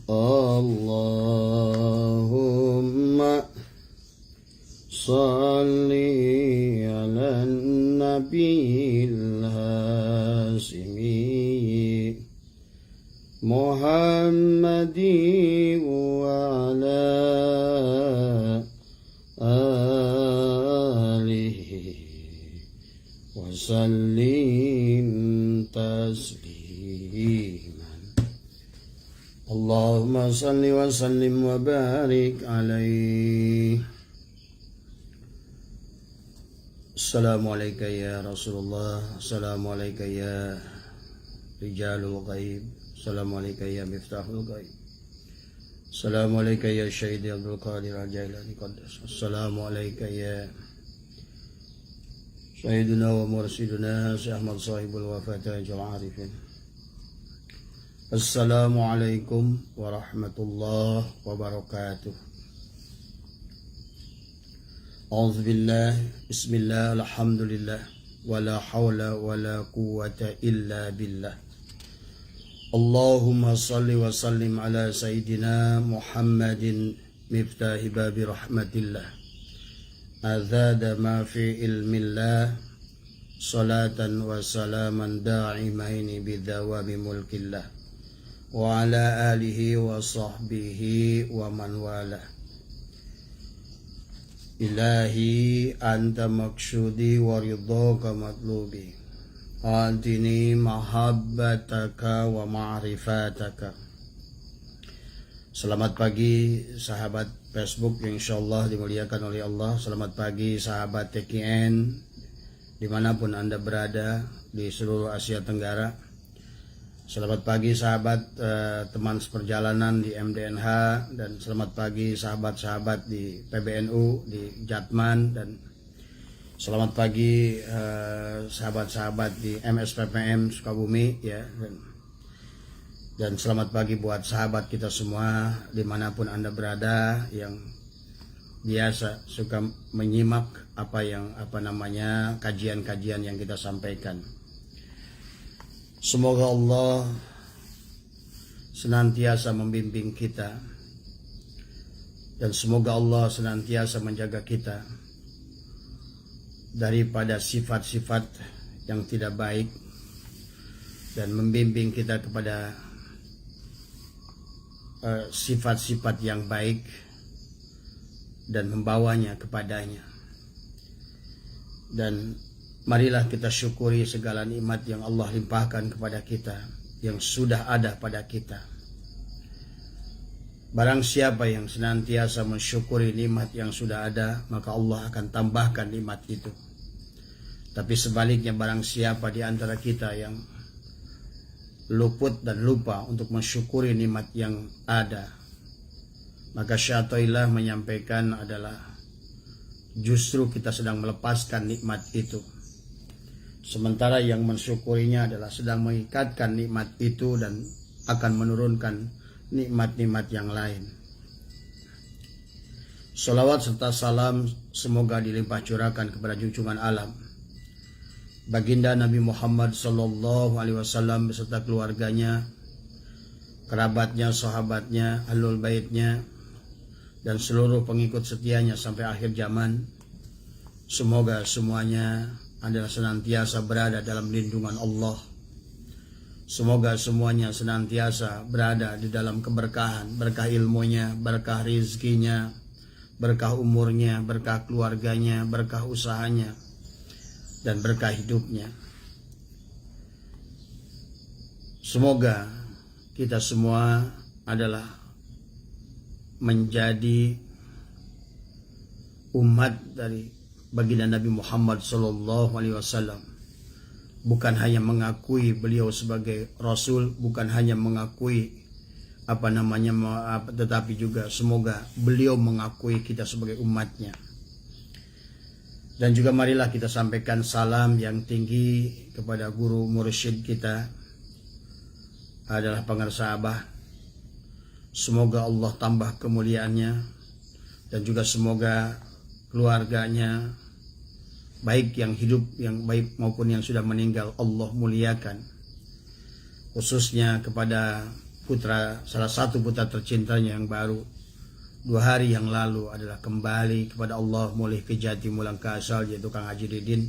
Allahumma salli ala nabiyil hasimi Muhammadi wa ala alihi wa sallim tasliman. Allahumma salli wa sallim wa barik alaihi. Assalamualaikum ya Rasulullah. Assalamualaikum ya Rijalul Ghaib. Assalamualaikum ya Miftahul Ghaib. Assalamualaikum ya Syahidi Abdul Qadir Al-Jailani Qaddas. Assalamualaikum ya Syahiduna wa Mursiduna Syekh Ahmad Sahibul Wafatajul Arifin. Assalamualaikum warahmatullahi wabarakatuh. A'udzubillah, bismillah, alhamdulillah, wala hawla wala quwwata illa billah. Allahumma salli wa sallim ala Sayyidina Muhammadin miftahi babi rahmatillah. Azada ma fi ilmillah, salatan wa salaman da'imaini bidawami mulkillah. Wa ala alihi wa sahbihi wa man wala. Ilahi anta maksudi wa ridhaka matlubi. Adini mahabbataka wa ma'rifataka. Selamat pagi sahabat Facebook yang insyaallah dimuliakan oleh Allah. Selamat pagi sahabat TKN dimanapun Anda berada di seluruh Asia Tenggara. Selamat pagi sahabat teman seperjalanan di MDNH, dan selamat pagi sahabat-sahabat di PBNU, di Jatman, dan selamat pagi sahabat-sahabat di MSPPM Sukabumi ya, dan selamat pagi buat sahabat kita semua dimanapun Anda berada yang biasa suka menyimak kajian-kajian yang kita sampaikan. Semoga Allah senantiasa membimbing kita, dan semoga Allah senantiasa menjaga kita daripada sifat-sifat yang tidak baik, dan membimbing kita kepada sifat-sifat yang baik dan membawanya kepadanya. Dan marilah kita syukuri segala nikmat yang Allah limpahkan kepada kita, yang sudah ada pada kita. Barang siapa yang senantiasa mensyukuri nikmat yang sudah ada, maka Allah akan tambahkan nikmat itu. Tapi sebaliknya, barang siapa di antara kita yang luput dan lupa untuk mensyukuri nikmat yang ada, maka syaitan menyampaikan adalah justru kita sedang melepaskan nikmat itu. Sementara yang mensyukurinya adalah sedang mengikatkan nikmat itu dan akan menurunkan nikmat-nikmat yang lain. Salawat serta salam semoga dilimpah curahkan kepada junjungan alam, baginda Nabi Muhammad sallallahu alaihi wasallam beserta keluarganya, kerabatnya, sahabatnya, ahlul baitnya, dan seluruh pengikut setianya sampai akhir zaman. Semoga semuanya adalah senantiasa berada dalam lindungan Allah. Semoga semuanya senantiasa berada di dalam keberkahan, berkah ilmunya, berkah rizkinya, berkah umurnya, berkah keluarganya, berkah usahanya, dan berkah hidupnya. Semoga kita semua adalah menjadi umat dari baginda Nabi Muhammad sallallahu alaihi wasallam. Bukan hanya mengakui beliau sebagai rasul, bukan hanya mengakui tetapi juga semoga beliau mengakui kita sebagai umatnya. Dan juga marilah kita sampaikan salam yang tinggi kepada guru mursyid kita, adalah pengarsa Abah. Semoga Allah tambah kemuliaannya, dan juga semoga keluarganya, baik yang hidup, yang baik maupun yang sudah meninggal, Allah muliakan. Khususnya kepada salah satu putra tercintanya yang baru 2 hari yang lalu adalah kembali kepada Allah, mulih ke jati mulang ke asal, yaitu Kang Haji Didin.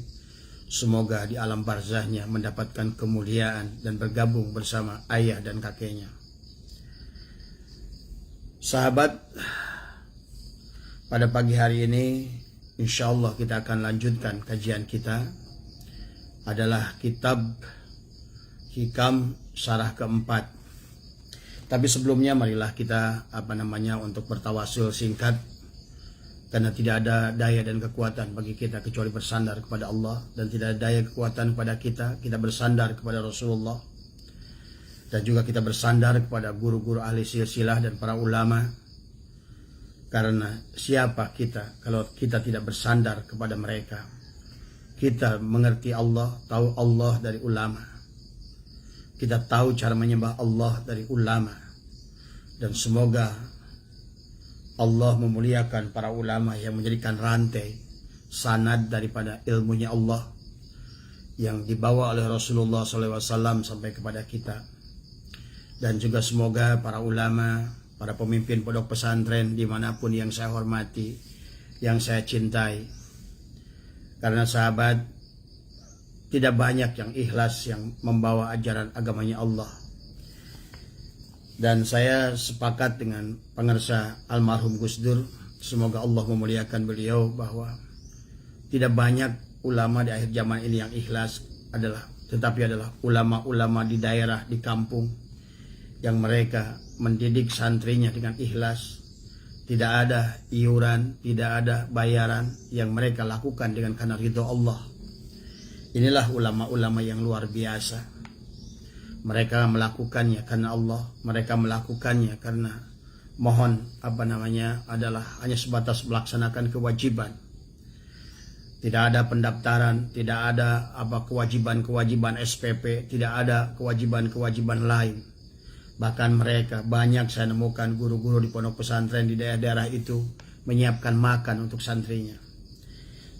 Semoga di alam barzahnya mendapatkan kemuliaan dan bergabung bersama ayah dan kakeknya. Sahabat, pada pagi hari ini insya Allah kita akan lanjutkan kajian kita, adalah kitab Hikam Syarah keempat. Tapi sebelumnya marilah kita untuk bertawasul singkat, karena tidak ada daya dan kekuatan bagi kita kecuali bersandar kepada Allah, dan tidak ada daya kekuatan kepada kita bersandar kepada Rasulullah, dan juga kita bersandar kepada guru-guru ahli silsilah dan para ulama. Karena siapa kita kalau kita tidak bersandar kepada mereka? Kita mengerti Allah, tahu Allah dari ulama. Kita tahu cara menyembah Allah dari ulama. Dan semoga Allah memuliakan para ulama yang menjadikan rantai sanad daripada ilmunya Allah yang dibawa oleh Rasulullah SAW sampai kepada kita. Dan juga semoga para ulama, para pemimpin pondok pesantren dimanapun yang saya hormati, yang saya cintai. Karena sahabat, tidak banyak yang ikhlas yang membawa ajaran agamanya Allah. Dan saya sepakat dengan pengarsa almarhum Gus Dur, semoga Allah memuliakan beliau, bahwa tidak banyak ulama di akhir zaman ini yang ikhlas tetapi adalah ulama-ulama di daerah, di kampung, yang mereka mendidik santrinya dengan ikhlas. Tidak ada iuran, tidak ada bayaran, yang mereka lakukan dengan karena ridho Allah. Inilah ulama-ulama yang luar biasa. Mereka melakukannya karena Allah. Mereka melakukannya karena adalah hanya sebatas melaksanakan kewajiban. Tidak ada pendaftaran, tidak ada kewajiban-kewajiban SPP, tidak ada kewajiban-kewajiban lain. Bahkan mereka banyak saya nemukan guru-guru di pondok pesantren di daerah-daerah itu menyiapkan makan untuk santrinya.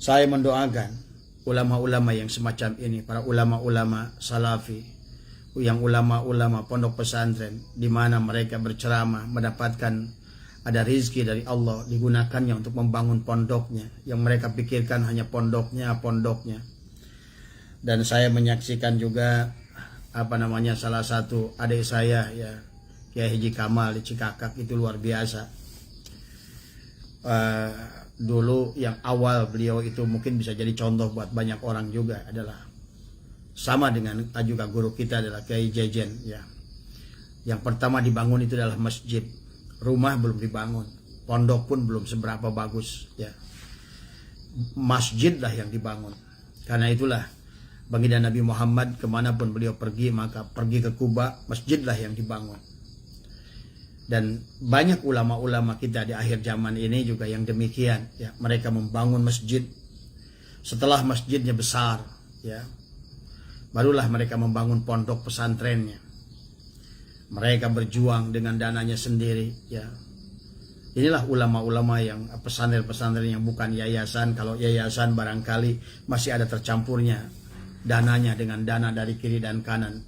Saya mendoakan ulama-ulama yang semacam ini, para ulama-ulama salafi, yang ulama-ulama pondok pesantren, di mana mereka berceramah, mendapatkan ada rizki dari Allah, digunakannya untuk membangun pondoknya, yang mereka pikirkan hanya pondoknya. Dan saya menyaksikan juga salah satu adik saya, ya, Kiai Haji Kamal di Cikakak, itu luar biasa. Dulu yang awal beliau itu mungkin bisa jadi contoh buat banyak orang juga, adalah sama dengan juga guru kita adalah Kiai Jejen, ya. Yang pertama dibangun itu adalah masjid. Rumah belum dibangun, pondok pun belum seberapa bagus, ya. Masjid lah yang dibangun. Karena itulah baginda Nabi Muhammad kemanapun beliau pergi, maka pergi ke Kuba, masjidlah yang dibangun. Dan banyak ulama-ulama kita di akhir zaman ini juga yang demikian, ya. Mereka membangun masjid. Setelah masjidnya besar, ya, barulah mereka membangun pondok pesantrennya. Mereka berjuang dengan dananya sendiri, ya. Inilah ulama-ulama yang pesantren-pesantren yang bukan yayasan. Kalau yayasan barangkali masih ada tercampurnya dananya dengan dana dari kiri dan kanan.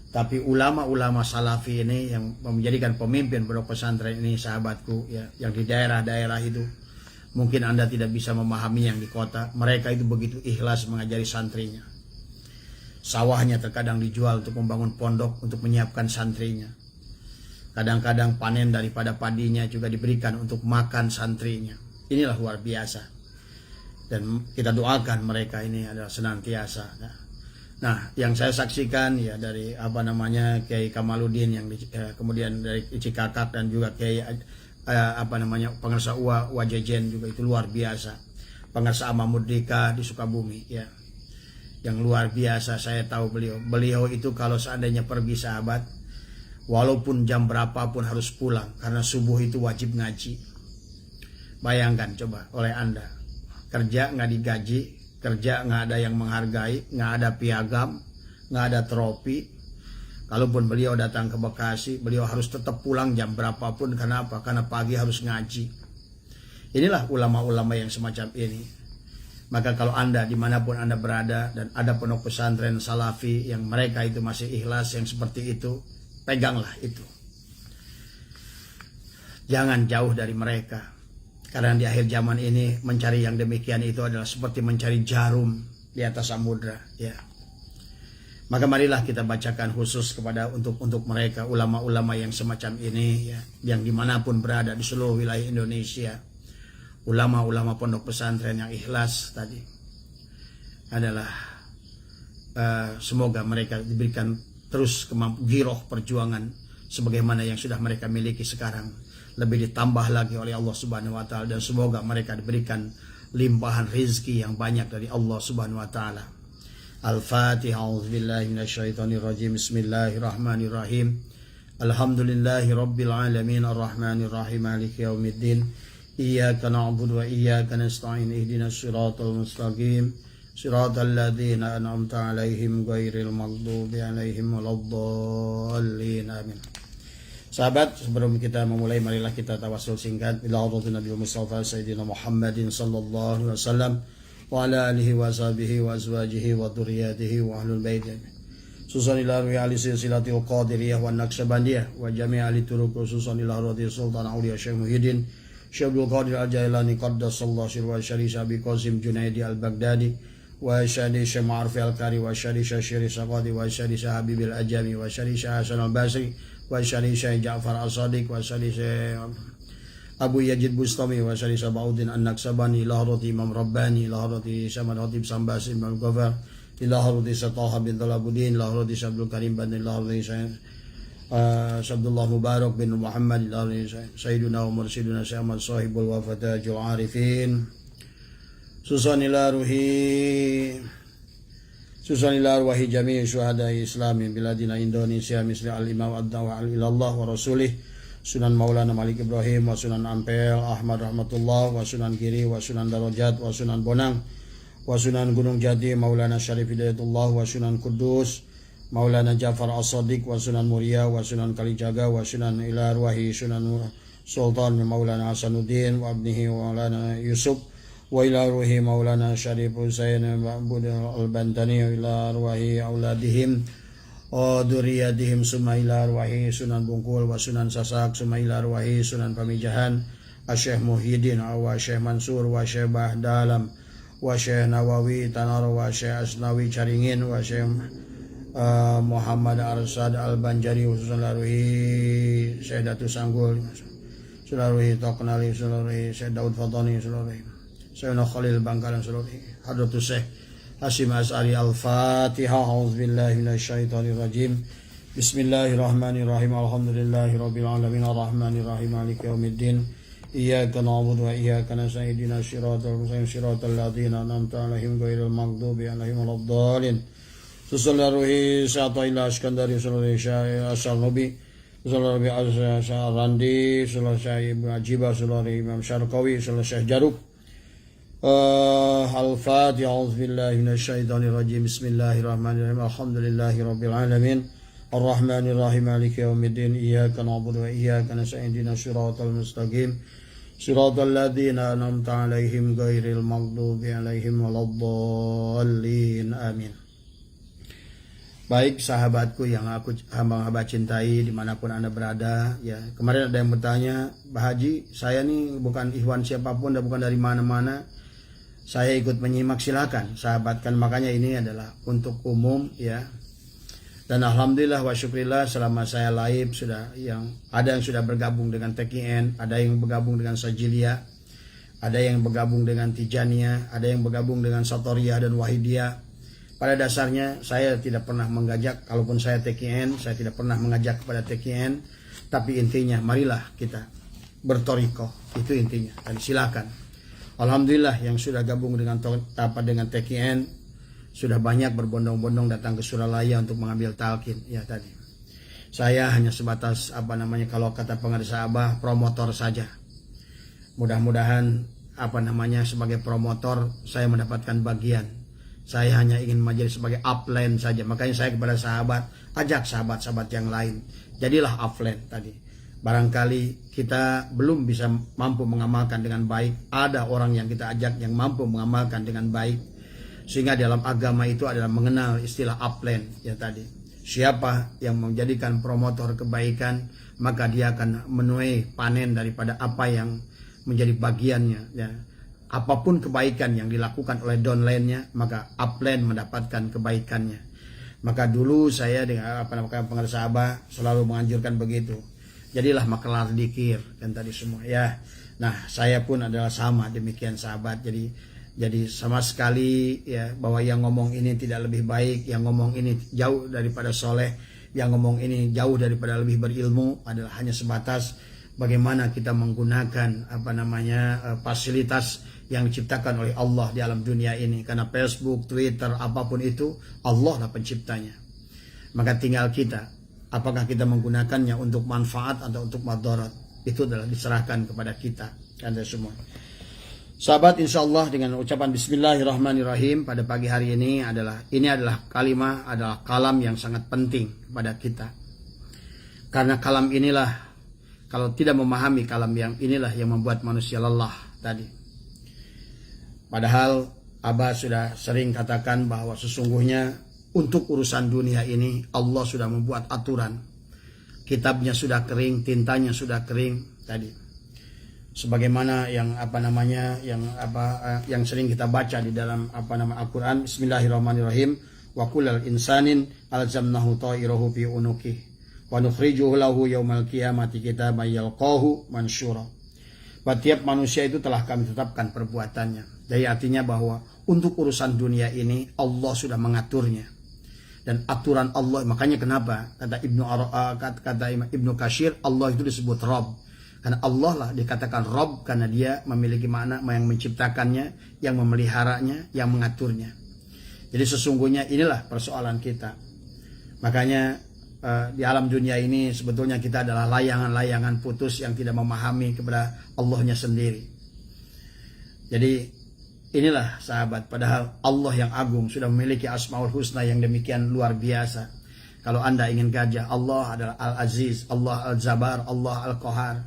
Tapi ulama-ulama salafi ini yang menjadikan pemimpin pondok pesantren ini, sahabatku, ya, yang di daerah-daerah itu, mungkin Anda tidak bisa memahami yang di kota. Mereka itu begitu ikhlas mengajari santrinya. Sawahnya terkadang dijual untuk membangun pondok, untuk menyiapkan santrinya. Kadang-kadang panen daripada padinya juga diberikan untuk makan santrinya. Inilah luar biasa. Dan kita doakan mereka ini adalah senantiasa. Nah, yang saya saksikan, ya, dari Kiai Kamaluddin yang kemudian dari Cikakak, dan juga Kiai pengarsa Wajejen juga itu luar biasa. Pengarsa Amamudika di Sukabumi, ya. Yang luar biasa, saya tahu beliau itu kalau seandainya pergi, sahabat, walaupun jam berapapun harus pulang, karena subuh itu wajib ngaji. Bayangkan coba oleh Anda, kerja nggak digaji, kerja nggak ada yang menghargai, nggak ada piagam, nggak ada trofi. Kalaupun beliau datang ke Bekasi, beliau harus tetap pulang jam berapapun. Kenapa? Karena pagi harus ngaji. Inilah ulama-ulama yang semacam ini. Maka kalau Anda dimanapun Anda berada dan ada pondok pesantren salafi yang mereka itu masih ikhlas yang seperti itu, peganglah itu. Jangan jauh dari mereka. Karena di akhir zaman ini mencari yang demikian itu adalah seperti mencari jarum di atas samudra, ya. Maka marilah kita bacakan khusus kepada untuk mereka, ulama-ulama yang semacam ini, ya, yang dimanapun berada di seluruh wilayah Indonesia. Ulama-ulama pondok pesantren yang ikhlas tadi adalah semoga mereka diberikan terus giroh perjuangan sebagaimana yang sudah mereka miliki sekarang, lebih ditambah lagi oleh Allah Subhanahu wa taala, dan semoga mereka diberikan limpahan rezeki yang banyak dari Allah Subhanahu wa taala. Al-Fatihah. A'udzubillahi minasyaitonirrajim. Bismillahirrahmanirrahim. Alhamdulillahi rabbil alamin arrahmanirrahim maliki yaumiddin. Iyyaka na'budu wa iyyaka nasta'in. Ihdinas siratal mustaqim. Siratal ladzina an'amta 'alaihim ghairil maghdubi 'alaihim waladdallin. Amin. Sahabat, sebelum kita memulai, marilah kita tawasul singkat ila hadratin Nabi Mustafa Sayyidina Muhammadin sallallahu alaihi wasallam wa ala alihi wa sahbihi wa azwajihi wa dzurriyyatihi wa ahlul bait. Susan ila ruhi ali silsilatil qadiriyah wa naqsyabandiyah wa jami' ali turuq susan ila hadrati Sultan Auliya Syekh Muhyiddin Syekh Abdul Qadir Al-Jailani qaddasallahu sirra wa syari Abi Qasim Junaidi Al-Baghdadi wa syari Syekh Ma'arif Al-Qari wa syari Syekh Saqadi wa syari Habibil Ajami wa syari Hasan Al-Basri wa syari Syekh Ja'far As-Sadiq wa syari Abu Yazid Bustami wa syari Sabahuddin An-Naqsabani ila hadrati Imam Rabbani ila hadrati Samad Hatib Sambasi Imam Ghafar ila hadrati Sataha bin Talabuddin ila hadrati Abdul Karim bin ila hadrati Abdullah Mubarak bin Muhammad ila hadrati Sayyiduna wa Mursiduna Syekh Ahmad Sahibul Wafatajul Arifin. Susan ila arwahi jami'i syuhada'i islami biladina Indonesia misli al-imam ad-da'wa ilallah wa rasulih Sunan Maulana Malik Ibrahim wa Sunan Ampel Ahmad Rahmatullah wa Sunan Giri wa Sunan Darajat wa Sunan Bonang wa Sunan Gunung Jati Maulana Syarif Hidayatullah wa Sunan Kudus Maulana Ja'far As-Sadiq wa Sunan Muria wa Sunan Kalijaga wa Sunan ila arwahi Sunan Sultan Maulana Hasanuddin wa abnihi wa Maulana Yusuf wa ila ruhi Maulana Syarif Husain Al-Bantani wa ila ruhi auladihim wa dzurriyyatihim summa ila ruhi Sunan Bungkul wa Sunan Sasak summa ila ruhi Sunan Pamijahan Syekh Muhyiddin wa Syekh Mansur wa Syekh Bahdalam wa Syekh Nawawi Tanar wa Syekh Asnawi Caringin wa Syekh Muhammad Arsad Al-Banjari wa Sunan ruhi Syekh Datu Sanggul Sunan ruhi Taqnali Sunan ruhi Syekh Daud Fatani Sunan ruhi Sayyidina Khalil Bangkalan Sulawesi Hadratus Syekh Hasyim As'ari. Al-Fatihah. A'udzubillahi minasyaitonir rajim. Bismillahirrahmanirrahim. Alhamdulillahi rabbil alamin arrahmanirrahim maliki yaumiddin. Iyyaka na'budu wa iyyaka nasta'in. Ihdinas siratal mustaqim siratal ladzina an'amta 'alaihim ghairil maghdubi 'alaihim waladdallin. Sallallahu ila Iskandari sallallahu Asy-Syarnubi sallallahu Asy-Randi sallallahu Ibnu Ajibah sallallahu Imam Syarqawi sallallahu Syekh Jaruk. Al-Fatihah. A'udzubillahi minasyaitonir rajim. Bismillahirrahmanirrahim. Alhamdulillahi rabbil alamin arrahmanirrahim maliki yaumiddin. Iyyaka na'budu wa iyyaka nasta'in. Ihdinas siratal mustaqim siratal ladzina an'amta 'alaihim ghairil maghdubi 'alaihim waladdallin. Amin. Baik sahabatku yang aku hamba cintai dimanapun Anda berada, ya, kemarin ada yang bertanya, Pak Haji, saya nih bukan ikhwan siapapun dan bukan dari mana-mana, saya ikut menyimak, silakan sahabatkan. Makanya ini adalah untuk umum, ya. Dan alhamdulillah wa syukrillah selama saya live sudah ada yang sudah bergabung dengan TKN, ada yang bergabung dengan Sajiliyah, ada yang bergabung dengan Tijaniyah, ada yang bergabung dengan Satoriyah dan Wahidiyah. Pada dasarnya saya tidak pernah mengajak, kalaupun saya TKN, saya tidak pernah mengajak kepada TKN, tapi intinya marilah kita bertorikoh, itu intinya. Dan silakan. Alhamdulillah yang sudah gabung dengan TKN sudah banyak berbondong-bondong datang ke Suralaya untuk mengambil talqin, ya tadi. Saya hanya sebatas kalau kata pengaris Abah, promotor saja. Mudah-mudahan sebagai promotor saya mendapatkan bagian. Saya hanya ingin menjadi sebagai upline saja. Makanya saya kepada sahabat, ajak sahabat-sahabat yang lain. Jadilah upline tadi. Barangkali kita belum bisa mampu mengamalkan dengan baik. Ada orang yang kita ajak yang mampu mengamalkan dengan baik. Sehingga dalam agama itu adalah mengenal istilah upline ya tadi. Siapa yang menjadikan promotor kebaikan, maka dia akan menuai panen daripada apa yang menjadi bagiannya, ya. Apapun kebaikan yang dilakukan oleh downline-nya, maka upline mendapatkan kebaikannya. Maka dulu saya dengan pengarsa Abah selalu menganjurkan begitu. Jadilah makelar dikir kan tadi semua, ya. Nah, saya pun adalah sama demikian sahabat. Jadi sama sekali ya, bahwa yang ngomong ini tidak lebih baik, yang ngomong ini jauh daripada soleh, yang ngomong ini jauh daripada lebih berilmu, adalah hanya sebatas bagaimana kita menggunakan fasilitas yang diciptakan oleh Allah di alam dunia ini. Karena Facebook, Twitter, apapun itu, Allah lah penciptanya. Maka tinggal kita, apakah kita menggunakannya untuk manfaat atau untuk madarat, itu adalah diserahkan kepada kita, Anda semua. Sahabat, insya Allah dengan ucapan Bismillahirrahmanirrahim pada pagi hari ini adalah kalam yang sangat penting kepada kita. Karena kalam inilah, kalau tidak memahami kalam yang inilah yang membuat manusia lelah tadi. Padahal Abah sudah sering katakan bahwa sesungguhnya untuk urusan dunia ini Allah sudah membuat aturan. Kitabnya sudah kering, tintanya sudah kering tadi. Sebagaimana yang sering kita baca di dalam Al-Qur'an, Bismillahirrahmanirrahim, wa kullal insanin alzamnahu ta'irahu fi unuki wa nukhrijuhu lahu yaumal qiyamati kitaban yalqahu mansyura. Tiap manusia itu telah kami tetapkan perbuatannya. Jadi artinya bahwa untuk urusan dunia ini Allah sudah mengaturnya. Dan aturan Allah, makanya kenapa kata Ibnu Katsir, Allah itu disebut Rabb. Karena Allah lah dikatakan Rabb, karena dia memiliki makna yang menciptakannya, yang memeliharanya, yang mengaturnya. Jadi sesungguhnya inilah persoalan kita. Makanya di alam dunia ini sebetulnya kita adalah layangan-layangan putus yang tidak memahami kepada Allahnya sendiri. Jadi inilah sahabat, padahal Allah yang agung sudah memiliki Asmaul Husna yang demikian luar biasa. Kalau Anda ingin gajah, Allah adalah Al-Aziz, Allah Al-Zabar, Allah Al-Qahar.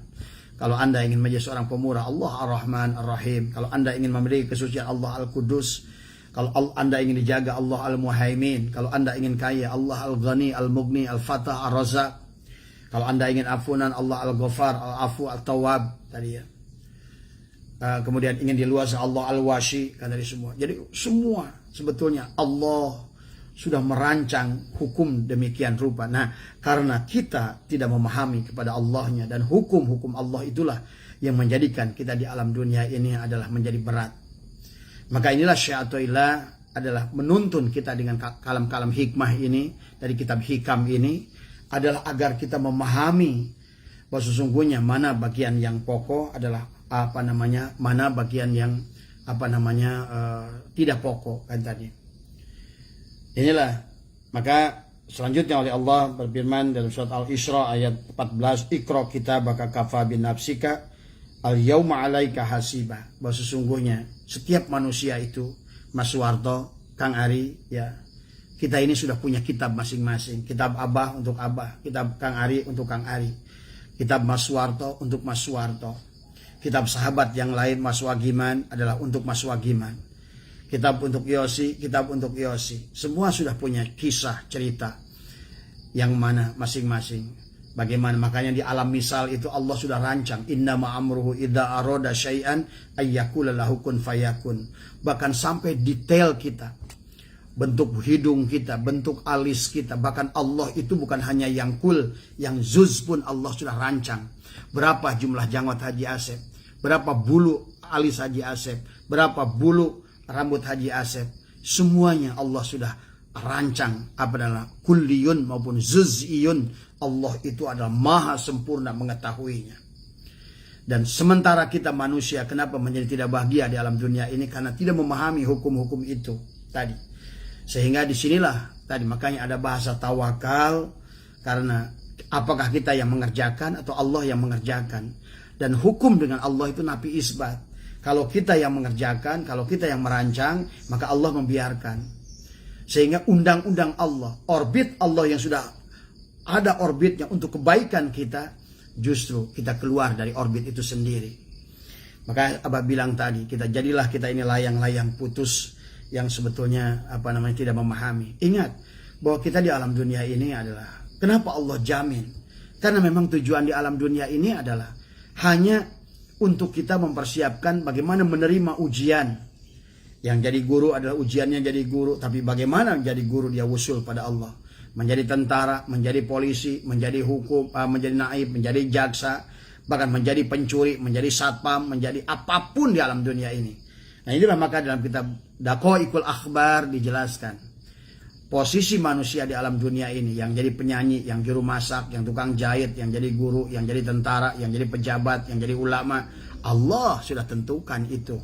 Kalau Anda ingin menjadi seorang pemurah, Allah Ar-Rahman Ar-Rahim. Kalau Anda ingin memiliki kesucian, Allah Al-Qudus. Kalau Anda ingin dijaga, Allah Al-Muhaimin. Kalau Anda ingin kaya, Allah Al-Ghani, Al-Mughni, Al-Fatah, Ar-Razak. Kalau Anda ingin ampunan, Allah Al-Ghafar, Al-Afu, Al-Tawwab tadi ya. Kemudian ingin diluasa, Allah Al-Washi, kan dari semua. Jadi semua sebetulnya Allah sudah merancang hukum demikian rupa. Nah, karena kita tidak memahami kepada Allahnya, dan hukum-hukum Allah itulah yang menjadikan kita di alam dunia ini adalah menjadi berat. Maka inilah Syi'atullah adalah menuntun kita dengan kalam-kalam hikmah ini dari kitab hikam ini, adalah agar kita memahami bahwa sesungguhnya mana bagian yang pokok adalah mana bagian yang tidak pokok kan tadi. Inilah, maka selanjutnya oleh Allah berfirman dalam surat Al-Isra ayat 14, Iqra kitabaka kafa bin nafsika al-yauma 'alaika hasiba. Bahwa sesungguhnya setiap manusia itu, Mas Suwarto, Kang Ari, ya, kita ini sudah punya kitab masing-masing. Kitab Abah untuk Abah, kitab Kang Ari untuk Kang Ari, kitab Mas Suwarto untuk Mas Suwarto, kitab sahabat yang lain Mas Wagiman adalah untuk Mas Wagiman, kitab untuk Yosi, kitab untuk Yosi. Semua sudah punya kisah cerita yang mana masing-masing. Bagaimana, makanya di alam misal itu Allah sudah rancang, inna ma'amruhu idza arada syai'an ayyakula lahu kun fayakun. Bahkan sampai detail kita, bentuk hidung kita, bentuk alis kita, bahkan Allah itu bukan hanya yang kul, yang zuz pun Allah sudah rancang. Berapa jumlah janggut Haji Asep, berapa bulu alis Haji Asep, berapa bulu rambut Haji Asep, semuanya Allah sudah rancang adalah kulliyun maupun zuziyun. Allah itu adalah maha sempurna mengetahuinya. Dan sementara kita manusia kenapa menjadi tidak bahagia di alam dunia ini? Karena tidak memahami hukum-hukum itu tadi. Sehingga disinilah tadi makanya ada bahasa tawakal, karena apakah kita yang mengerjakan atau Allah yang mengerjakan. Dan hukum dengan Allah itu nafi isbat. Kalau kita yang mengerjakan, kalau kita yang merancang, maka Allah membiarkan. Sehingga undang-undang Allah, orbit Allah yang sudah ada orbitnya untuk kebaikan kita, justru kita keluar dari orbit itu sendiri. Maka Abah bilang tadi, kita ini layang-layang putus yang sebetulnya tidak memahami. Ingat bahwa kita di alam dunia ini adalah, kenapa Allah jamin? Karena memang tujuan di alam dunia ini adalah hanya untuk kita mempersiapkan bagaimana menerima ujian. Yang jadi guru adalah ujiannya jadi guru, tapi bagaimana menjadi guru dia wusul pada Allah. Menjadi tentara, menjadi polisi, menjadi hukum, menjadi naib, menjadi jaksa, bahkan menjadi pencuri, menjadi satpam, menjadi apapun di alam dunia ini. Nah inilah maka dalam kitab Daqaiqul Akhbar dijelaskan posisi manusia di alam dunia ini, yang jadi penyanyi, yang juru masak, yang tukang jahit, yang jadi guru, yang jadi tentara, yang jadi pejabat, yang jadi ulama, Allah sudah tentukan itu.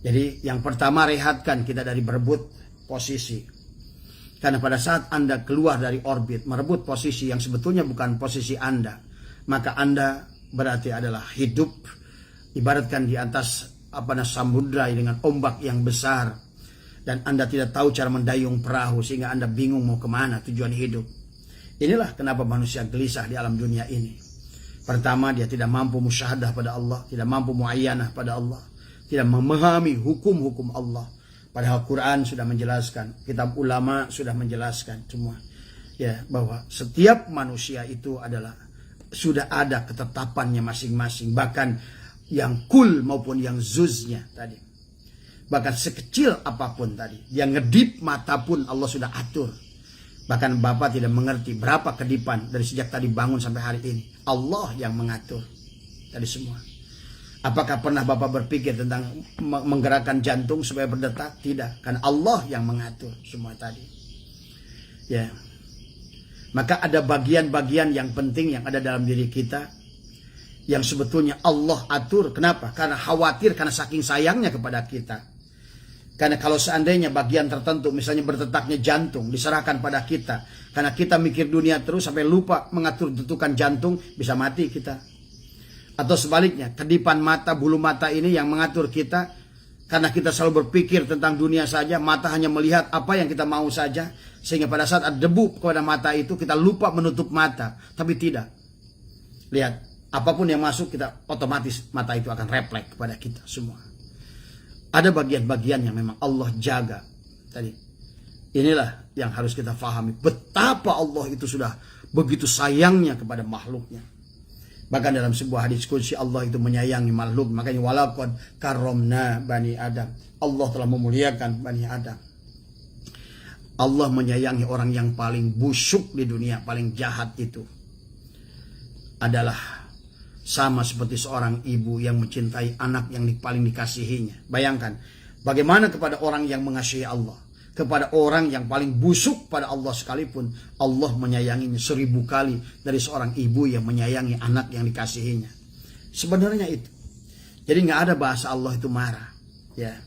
Jadi yang pertama, rehatkan kita dari berebut posisi. Karena pada saat Anda keluar dari orbit, merebut posisi yang sebetulnya bukan posisi Anda, maka Anda berarti adalah hidup ibaratkan di atas samudra dengan ombak yang besar. Dan Anda tidak tahu cara mendayung perahu sehingga Anda bingung mau kemana tujuan hidup. Inilah kenapa manusia gelisah di alam dunia ini. Pertama, dia tidak mampu musyahadah pada Allah, tidak mampu muayyanah pada Allah, tidak memahami hukum-hukum Allah. Padahal Quran sudah menjelaskan, kitab ulama sudah menjelaskan semua. Ya, bahwa setiap manusia itu adalah sudah ada ketetapannya masing-masing, bahkan yang kul maupun yang zuznya tadi. Bahkan sekecil apapun tadi, yang ngedip mata pun Allah sudah atur. Bahkan Bapak tidak mengerti berapa kedipan dari sejak tadi bangun sampai hari ini. Allah yang mengatur tadi semua. Apakah pernah Bapak berpikir tentang menggerakkan jantung supaya berdetak? Tidak, karena Allah yang mengatur semua tadi. Ya. Maka ada bagian-bagian yang penting yang ada dalam diri kita yang sebetulnya Allah atur. Kenapa? Karena khawatir, karena saking sayangnya kepada kita. Karena kalau seandainya bagian tertentu, misalnya berdetaknya jantung, diserahkan pada kita. Karena kita mikir dunia terus sampai lupa mengatur detukan jantung, bisa mati kita. Atau sebaliknya, kedipan mata, bulu mata ini yang mengatur kita. Karena kita selalu berpikir tentang dunia saja, mata hanya melihat apa yang kita mau saja. Sehingga pada saat ada debu kepada mata itu, kita lupa menutup mata. Tapi tidak. Lihat, apapun yang masuk, kita otomatis mata itu akan refleks kepada kita semua. Ada bagian-bagian yang memang Allah jaga tadi. Inilah yang harus kita fahami. Betapa Allah itu sudah begitu sayangnya kepada makhluknya. Bahkan dalam sebuah hadis qudsi Allah itu menyayangi makhluk. Makanya walaqad karramna bani Adam. Allah telah memuliakan bani Adam. Allah menyayangi orang yang paling busuk di dunia, paling jahat itu adalah sama seperti seorang ibu yang mencintai anak yang paling dikasihinya. Bayangkan, bagaimana kepada orang yang mengasihi Allah. Kepada orang yang paling busuk pada Allah sekalipun, Allah menyayanginya 1000 kali dari seorang ibu yang menyayangi anak yang dikasihinya. Sebenarnya itu. Jadi nggak ada bahasa Allah itu marah. Ya.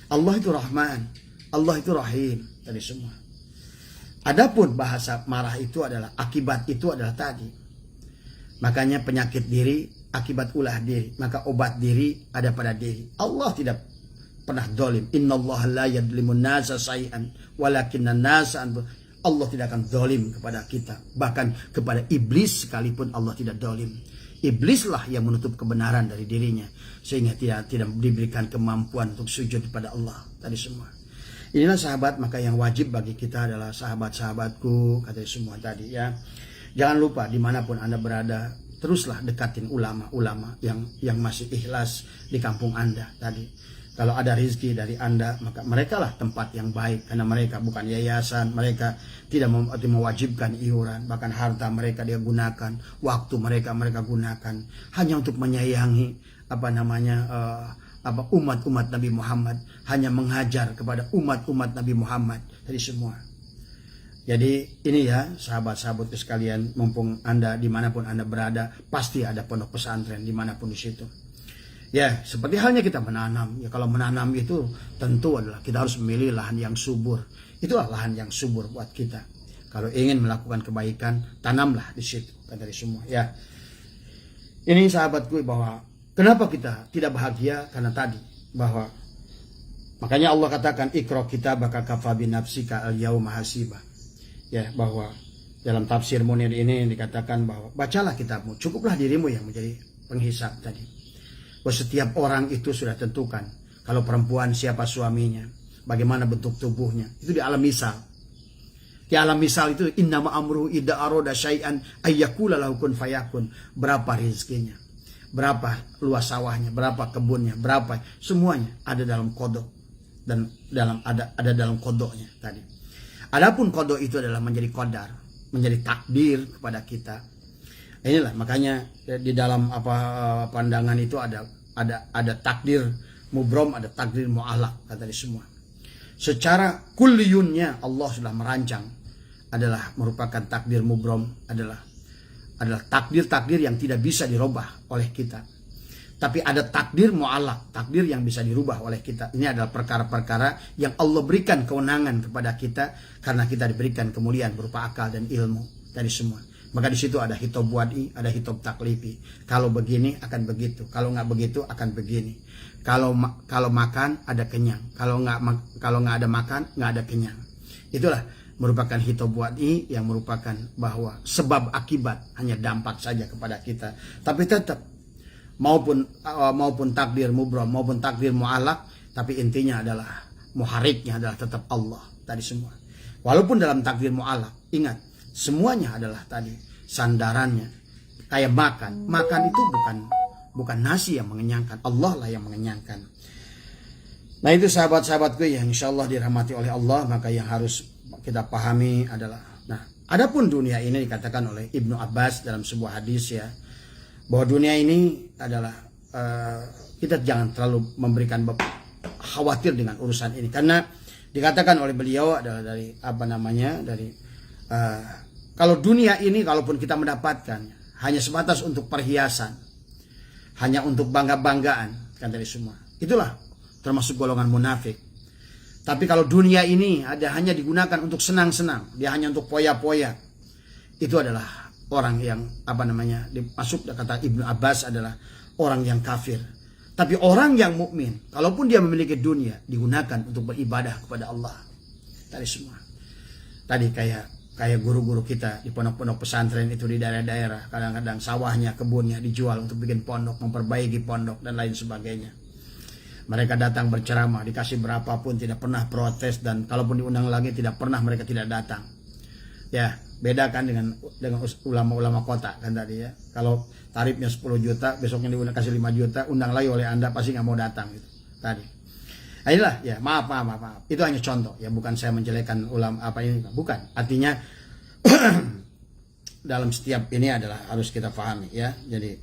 Allah itu Rahman. Allah itu Rahim. Tadi semua. Adapun bahasa marah itu adalah, akibat itu adalah tadi. Makanya penyakit diri akibat ulah diri. Maka obat diri ada pada diri. Allah tidak pernah dolim. Innallaha la yadlimun nasa say'an walakinnan nasa. Allah tidak akan dolim kepada kita. Bahkan kepada iblis sekalipun Allah tidak dolim. Iblislah yang menutup kebenaran dari dirinya. Sehingga tidak diberikan kemampuan untuk sujud kepada Allah. Tadi semua. Inilah sahabat, maka yang wajib bagi kita adalah sahabat-sahabatku. Kata semua tadi ya. Jangan lupa dimanapun Anda berada, teruslah dekatin ulama-ulama yang masih ikhlas di kampung Anda tadi. Kalau ada rezeki dari Anda, maka mereka lah tempat yang baik. Karena mereka bukan yayasan, mereka tidak mewajibkan iuran. Bahkan harta mereka dia gunakan, waktu mereka gunakan hanya untuk menyayangi umat-umat Nabi Muhammad. Hanya menghajar kepada umat-umat Nabi Muhammad dari semua. Jadi ini ya sahabat-sahabatku sekalian, mumpung Anda dimanapun Anda berada, pasti ada pondok pesantren dimanapun di situ. Ya seperti halnya kita menanam. Ya kalau menanam itu tentu adalah kita harus memilih lahan yang subur. Itulah lahan yang subur buat kita. Kalau ingin melakukan kebaikan, tanamlah di situ. Kan dari semua ya. Ini sahabatku bahwa kenapa kita tidak bahagia, karena tadi bahwa makanya Allah katakan ikra kitabaka kafa bi nafsika al yauma hasiba. Ya, bahwa dalam tafsir Munir ini dikatakan bahwa bacalah kitabmu, cukuplah dirimu yang menjadi penghisap tadi. Bahwa setiap orang itu sudah tentukan. Kalau perempuan siapa suaminya, bagaimana bentuk tubuhnya, itu di alam misal. Di alam misal itu innama amruhu idza arada syai'an ayyakula lahu kun fayakun. Berapa rezekinya, berapa luas sawahnya, berapa kebunnya, berapa semuanya ada dalam kodok dan ada dalam kodoknya tadi. Adapun kodok itu adalah menjadi qadar, menjadi takdir kepada kita. Inilah makanya di dalam pandangan itu ada takdir mubrom, ada takdir mu'allaq kata di semua. Secara kulliyunnya Allah sudah merancang adalah merupakan takdir mubrom, adalah takdir-takdir yang tidak bisa dirubah oleh kita. Tapi ada takdir mu'allaq, takdir yang bisa dirubah oleh kita. Ini adalah perkara-perkara yang Allah berikan kewenangan kepada kita karena kita diberikan kemuliaan berupa akal dan ilmu dari semua. Maka di situ ada hitob wadi, ada hitob taklifi. Kalau begini akan begitu, kalau nggak begitu akan begini. Kalau makan ada kenyang, kalau nggak ada makan nggak ada kenyang. Itulah merupakan hitob wadi yang merupakan bahwa sebab akibat hanya dampak saja kepada kita. Tapi tetap maupun takdir mubrom maupun takdir mu'allaq, tapi intinya adalah muhariknya adalah tetap Allah tadi semua. Walaupun dalam takdir mu'allaq, ingat semuanya adalah tadi sandarannya kayak makan itu bukan nasi yang mengenyangkan, Allah lah yang mengenyangkan. Nah itu sahabat-sahabatku yang insya Allah dirahmati oleh Allah, maka yang harus kita pahami adalah, nah adapun dunia ini dikatakan oleh Ibnu Abbas dalam sebuah hadis ya, bahwa dunia ini adalah kita jangan terlalu memberikan khawatir dengan urusan ini, karena dikatakan oleh beliau adalah dari kalau dunia ini kalaupun kita mendapatkan hanya sebatas untuk perhiasan, hanya untuk bangga-banggaan kan dari semua, itulah termasuk golongan munafik. Tapi kalau dunia ini hanya digunakan untuk senang-senang, dia hanya untuk poya-poya, itu adalah orang yang masuk kata Ibnu Abbas adalah orang yang kafir. Tapi orang yang mukmin, kalaupun dia memiliki dunia, digunakan untuk beribadah kepada Allah. Tadi semua. Tadi kayak guru-guru kita di pondok-pondok pesantren itu di daerah-daerah, kadang-kadang sawahnya, kebunnya dijual untuk bikin pondok, memperbaiki pondok dan lain sebagainya. Mereka datang berceramah, dikasih berapapun tidak pernah protes, dan kalaupun diundang lagi tidak pernah mereka tidak datang. Ya, beda kan dengan ulama-ulama kota kan tadi ya. Kalau tarifnya 10 juta, besoknya diundang kasih 5 juta, undang lagi oleh Anda pasti nggak mau datang gitu. Tadi. Nah, inilah ya, maaf. Itu hanya contoh ya, bukan saya menjelekkan ulama ini, bukan. Artinya dalam setiap ini adalah harus kita pahami ya. Jadi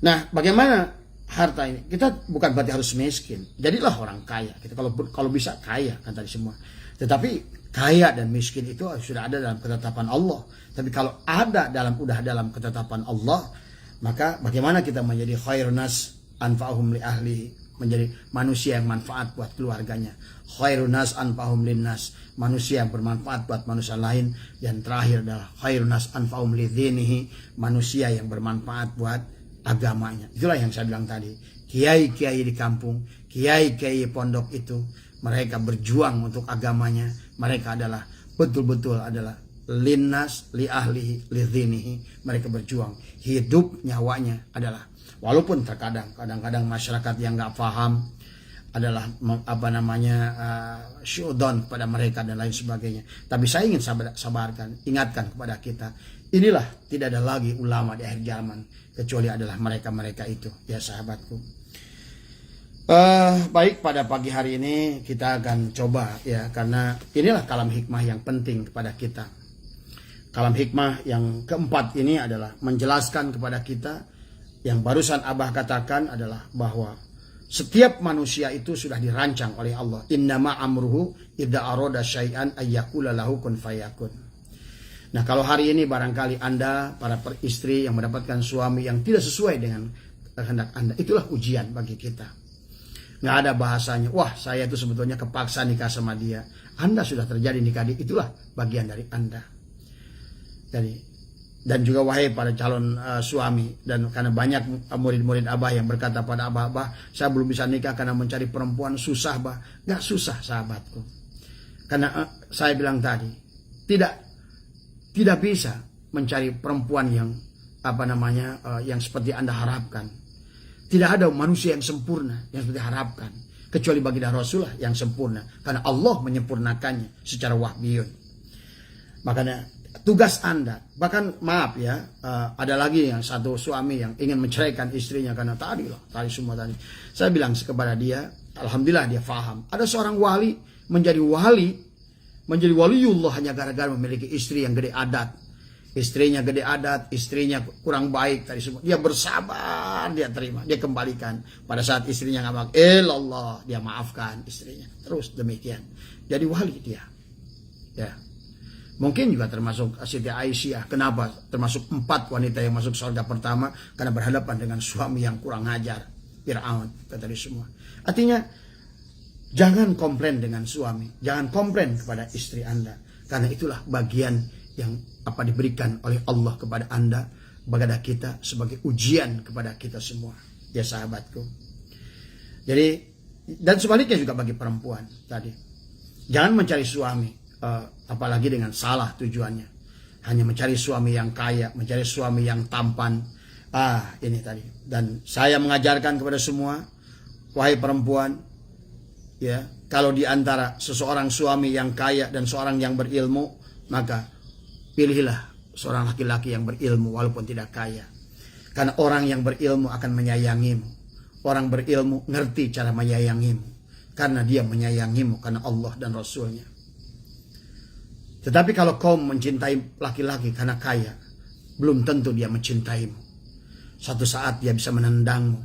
nah, bagaimana harta ini? Kita bukan berarti harus miskin. Jadilah orang kaya. Kita kalau bisa kaya kan tadi semua. Tetapi kaya dan miskin itu sudah ada dalam ketetapan Allah. Tapi kalau udah dalam ketetapan Allah, maka bagaimana kita menjadi khairun nas anfa'uhum li ahlihi, menjadi manusia yang manfaat buat keluarganya. Khairun nas anfa'uhum linnas, manusia yang bermanfaat buat manusia lain. Yang terakhir adalah khairun nas anfa'uhum li dinihi, manusia yang bermanfaat buat agamanya. Itulah yang saya bilang tadi. Kiai-kiai di kampung, kiai-kiai pondok itu, mereka berjuang untuk agamanya. Mereka adalah betul-betul adalah linnas, li ahlihi, li dinihi. Mereka berjuang. Hidup nyawanya adalah, walaupun kadang-kadang masyarakat yang nggak paham adalah syudon kepada mereka dan lain sebagainya. Tapi saya ingin ingatkan kepada kita, inilah tidak ada lagi ulama di akhir zaman, kecuali adalah mereka-mereka itu ya sahabatku. Baik, pada pagi hari ini kita akan coba ya, karena inilah kalam hikmah yang penting kepada kita. Kalam hikmah yang keempat ini adalah menjelaskan kepada kita yang barusan Abah katakan adalah bahwa setiap manusia itu sudah dirancang oleh Allah. Innama amruhu idza arada syai'an ayyakula lahu kun fayakun. Nah, kalau hari ini barangkali Anda, para istri yang mendapatkan suami yang tidak sesuai dengan kehendak Anda, itulah ujian bagi kita. Nggak ada bahasanya, wah saya itu sebetulnya kepaksa nikah sama dia. Anda sudah terjadi nikah, itulah bagian dari Anda. Dan juga wahai para calon suami, dan karena banyak murid-murid Abah yang berkata pada Abah, saya belum bisa nikah karena mencari perempuan susah, Bah. Nggak susah sahabatku. Karena saya bilang tadi, tidak bisa mencari perempuan yang yang seperti Anda harapkan. Tidak ada manusia yang sempurna yang seperti harapkan, kecuali baginda Rasulullah yang sempurna, karena Allah menyempurnakannya secara wahyun. Makanya tugas Anda, bahkan maaf ya, ada lagi yang satu suami yang ingin menceraikan istrinya karena tadi semua tadi. Saya bilang kepada dia, alhamdulillah dia faham. Ada seorang wali menjadi waliullah hanya gara-gara memiliki istri yang gede adat. Istrinya gede adat, istrinya kurang baik tadi semua. Dia bersabar, dia terima, dia kembalikan. Pada saat istrinya ngambek, Allah, dia maafkan istrinya. Terus demikian. Jadi wali dia. Ya. Mungkin juga termasuk Siti Aisyah. Kenapa? Termasuk 4 wanita yang masuk surga pertama karena berhadapan dengan suami yang kurang ajar. Fir'aun, kata dia semua. Artinya, jangan komplain dengan suami. Jangan komplain kepada istri Anda. Karena itulah bagian yang diberikan oleh Allah kepada Anda, kepada kita sebagai ujian kepada kita semua. Ya sahabatku. Jadi, dan sebaliknya juga bagi perempuan tadi. Jangan mencari suami, apalagi dengan salah tujuannya. Hanya mencari suami yang kaya, mencari suami yang tampan. Ini tadi. Dan saya mengajarkan kepada semua, wahai perempuan, ya, kalau di antara seseorang suami yang kaya dan seorang yang berilmu, maka pilihlah seorang laki-laki yang berilmu walaupun tidak kaya. Karena orang yang berilmu akan menyayangimu. Orang berilmu ngerti cara menyayangimu. Karena dia menyayangimu karena Allah dan Rasulnya. Tetapi kalau kau mencintai laki-laki karena kaya, belum tentu dia mencintaimu. Suatu saat dia bisa menendangmu.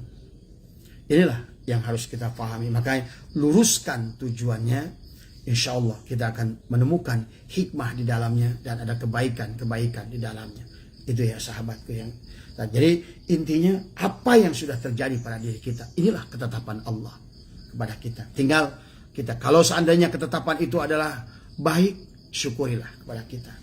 Inilah yang harus kita pahami. Makanya luruskan tujuannya. Insya Allah kita akan menemukan hikmah di dalamnya dan ada kebaikan-kebaikan di dalamnya. Itu ya sahabatku yang. Nah, jadi intinya apa yang sudah terjadi pada diri kita, inilah ketetapan Allah kepada kita. Tinggal kita, kalau seandainya ketetapan itu adalah baik, syukurilah kepada kita.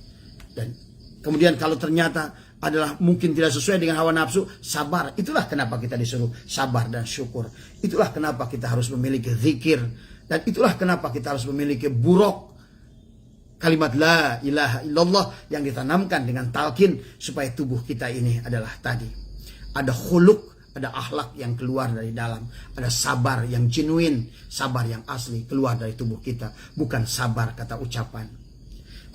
Dan kemudian kalau ternyata adalah mungkin tidak sesuai dengan hawa nafsu, sabar. Itulah kenapa kita disuruh sabar dan syukur. Itulah kenapa kita harus memiliki zikir. Dan itulah kenapa kita harus memiliki buruk kalimat la ilaha illallah yang ditanamkan dengan talqin supaya tubuh kita ini adalah tadi. Ada khuluk, ada akhlak yang keluar dari dalam. Ada sabar yang genuine, sabar yang asli keluar dari tubuh kita. Bukan sabar kata ucapan.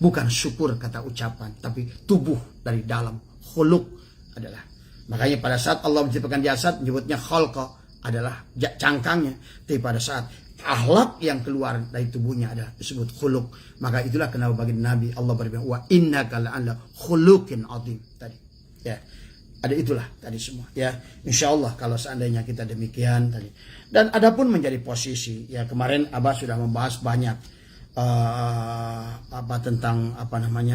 Bukan syukur kata ucapan. Tapi tubuh dari dalam. Khuluk adalah. Makanya pada saat Allah menciptakan jasad, menyebutnya khalqa adalah cangkangnya. Tapi pada saat akhlak yang keluar dari tubuhnya adalah disebut khuluk. Maka itulah kenapa bagi Nabi Allah berfirman, wa innaka la'ala khuluqin azim tadi. Ya. Ada itulah tadi semua. Ya, insyaallah kalau seandainya kita demikian tadi. Dan adapun menjadi posisi, ya kemarin Abah sudah membahas banyak tentang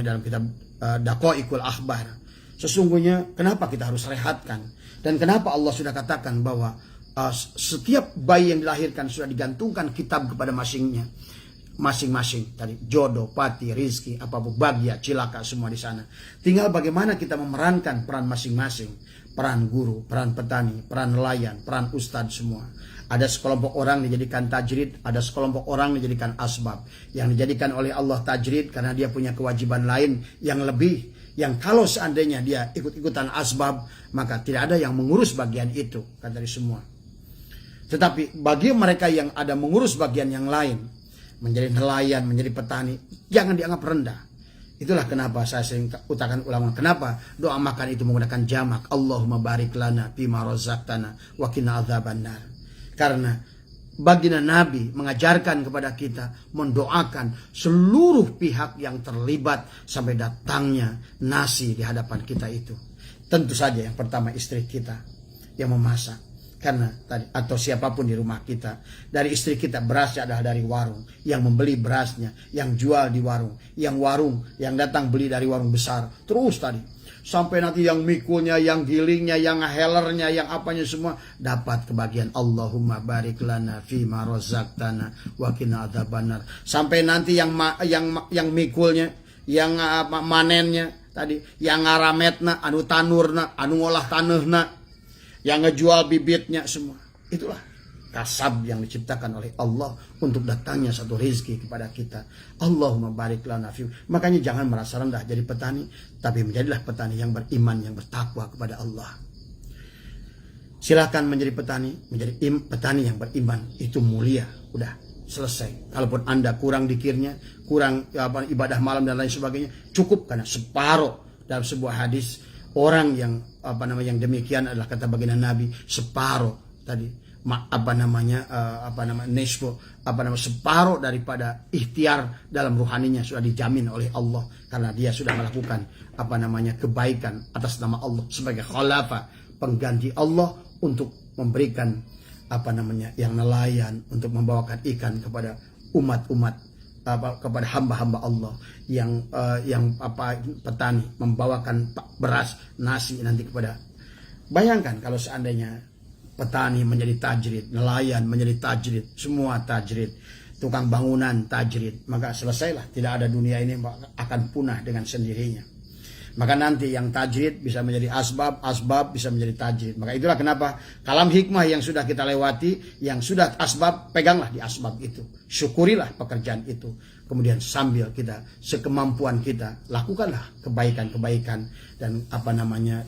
dalam kitab Daqaiqul Akhbar. Sesungguhnya kenapa kita harus rehatkan dan kenapa Allah sudah katakan bahwa setiap bayi yang dilahirkan sudah digantungkan kitab kepada masing-masing tadi, jodoh, pati, rizki, apapun, bahagia, cilaka, semua di sana. Tinggal bagaimana kita memerankan peran masing-masing, peran guru, peran petani, peran nelayan, peran ustadz, semua. Ada sekelompok orang dijadikan tajrid, ada sekelompok orang dijadikan asbab. Yang dijadikan oleh Allah tajrid karena dia punya kewajiban lain yang lebih, yang kalau seandainya dia ikut-ikutan asbab, maka tidak ada yang mengurus bagian itu, kata dari semua. Tetapi bagi mereka yang ada mengurus bagian yang lain, menjadi nelayan, menjadi petani, jangan dianggap rendah. Itulah kenapa saya sering utarakan ulama, kenapa doa makan itu menggunakan jamak. Allahumma barik lana bima razaqtana wa qina adzabannar. Karena baginda Nabi mengajarkan kepada kita mendoakan seluruh pihak yang terlibat sampai datangnya nasi di hadapan kita itu. Tentu saja yang pertama istri kita yang memasak. Karena tadi, atau siapapun di rumah kita, dari istri kita berasnya adalah dari warung, yang membeli berasnya, yang jual di warung, yang datang beli dari warung besar, terus tadi sampai nanti yang mikulnya, yang gilingnya, yang helernya, yang apanya semua dapat kebagian. Allahumma barik lana fima razaqtana wa qina adzabannar. Sampai nanti yang mikulnya, yang manennya tadi, yang ngarametna, anu tanurna, anu ngolah taneuhna, yang ngejual bibitnya, semua. Itulah kasab yang diciptakan oleh Allah untuk datangnya satu rezeki kepada kita. Allahumma barik lana fi. Makanya jangan merasa rendah jadi petani, tapi menjadilah petani yang beriman, yang bertakwa kepada Allah. Silakan menjadi petani, menjadi petani yang beriman, itu mulia. Udah, selesai. Kalaupun Anda kurang dikirnya, kurang ibadah malam dan lain sebagainya, cukup karena separuh. Dalam sebuah hadis, orang yang yang demikian adalah kata baginda Nabi, separuh tadi nesbo separuh daripada ikhtiar dalam ruhaninya sudah dijamin oleh Allah, karena dia sudah melakukan kebaikan atas nama Allah sebagai khalafah, pengganti Allah untuk memberikan yang nelayan, untuk membawakan ikan kepada umat-umat, kepada hamba-hamba Allah yang petani, membawakan beras, nasi nanti kepada. Bayangkan kalau seandainya petani menjadi tajrid, nelayan menjadi tajrid, semua tajrid, tukang bangunan tajrid, maka selesailah, tidak ada dunia ini, akan punah dengan sendirinya. Maka nanti yang tajrid bisa menjadi asbab, asbab bisa menjadi tajrid. Maka itulah kenapa kalam hikmah yang sudah kita lewati, yang sudah asbab, peganglah di asbab itu. Syukurilah pekerjaan itu. Kemudian sambil kita, sekemampuan kita, lakukanlah kebaikan-kebaikan dan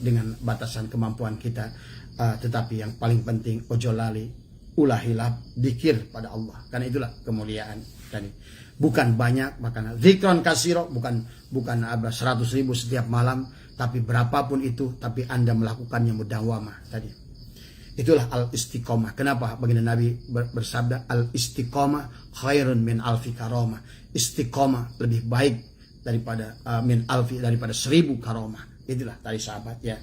dengan batasan kemampuan kita. Tetapi yang paling penting, ojo lali, ulahilap, dikir pada Allah. Karena itulah kemuliaan tadi. Bukan banyak, bahkan zikron kasiro, bukan 100.000 setiap malam, tapi berapapun itu, tapi Anda melakukannya mudawamah tadi. Itulah al-istiqomah. Kenapa baginda Nabi bersabda al-istiqomah khairun min alfi karomah. Istiqomah lebih baik daripada min alfi, daripada 1000 karomah. Itulah tadi sahabat ya.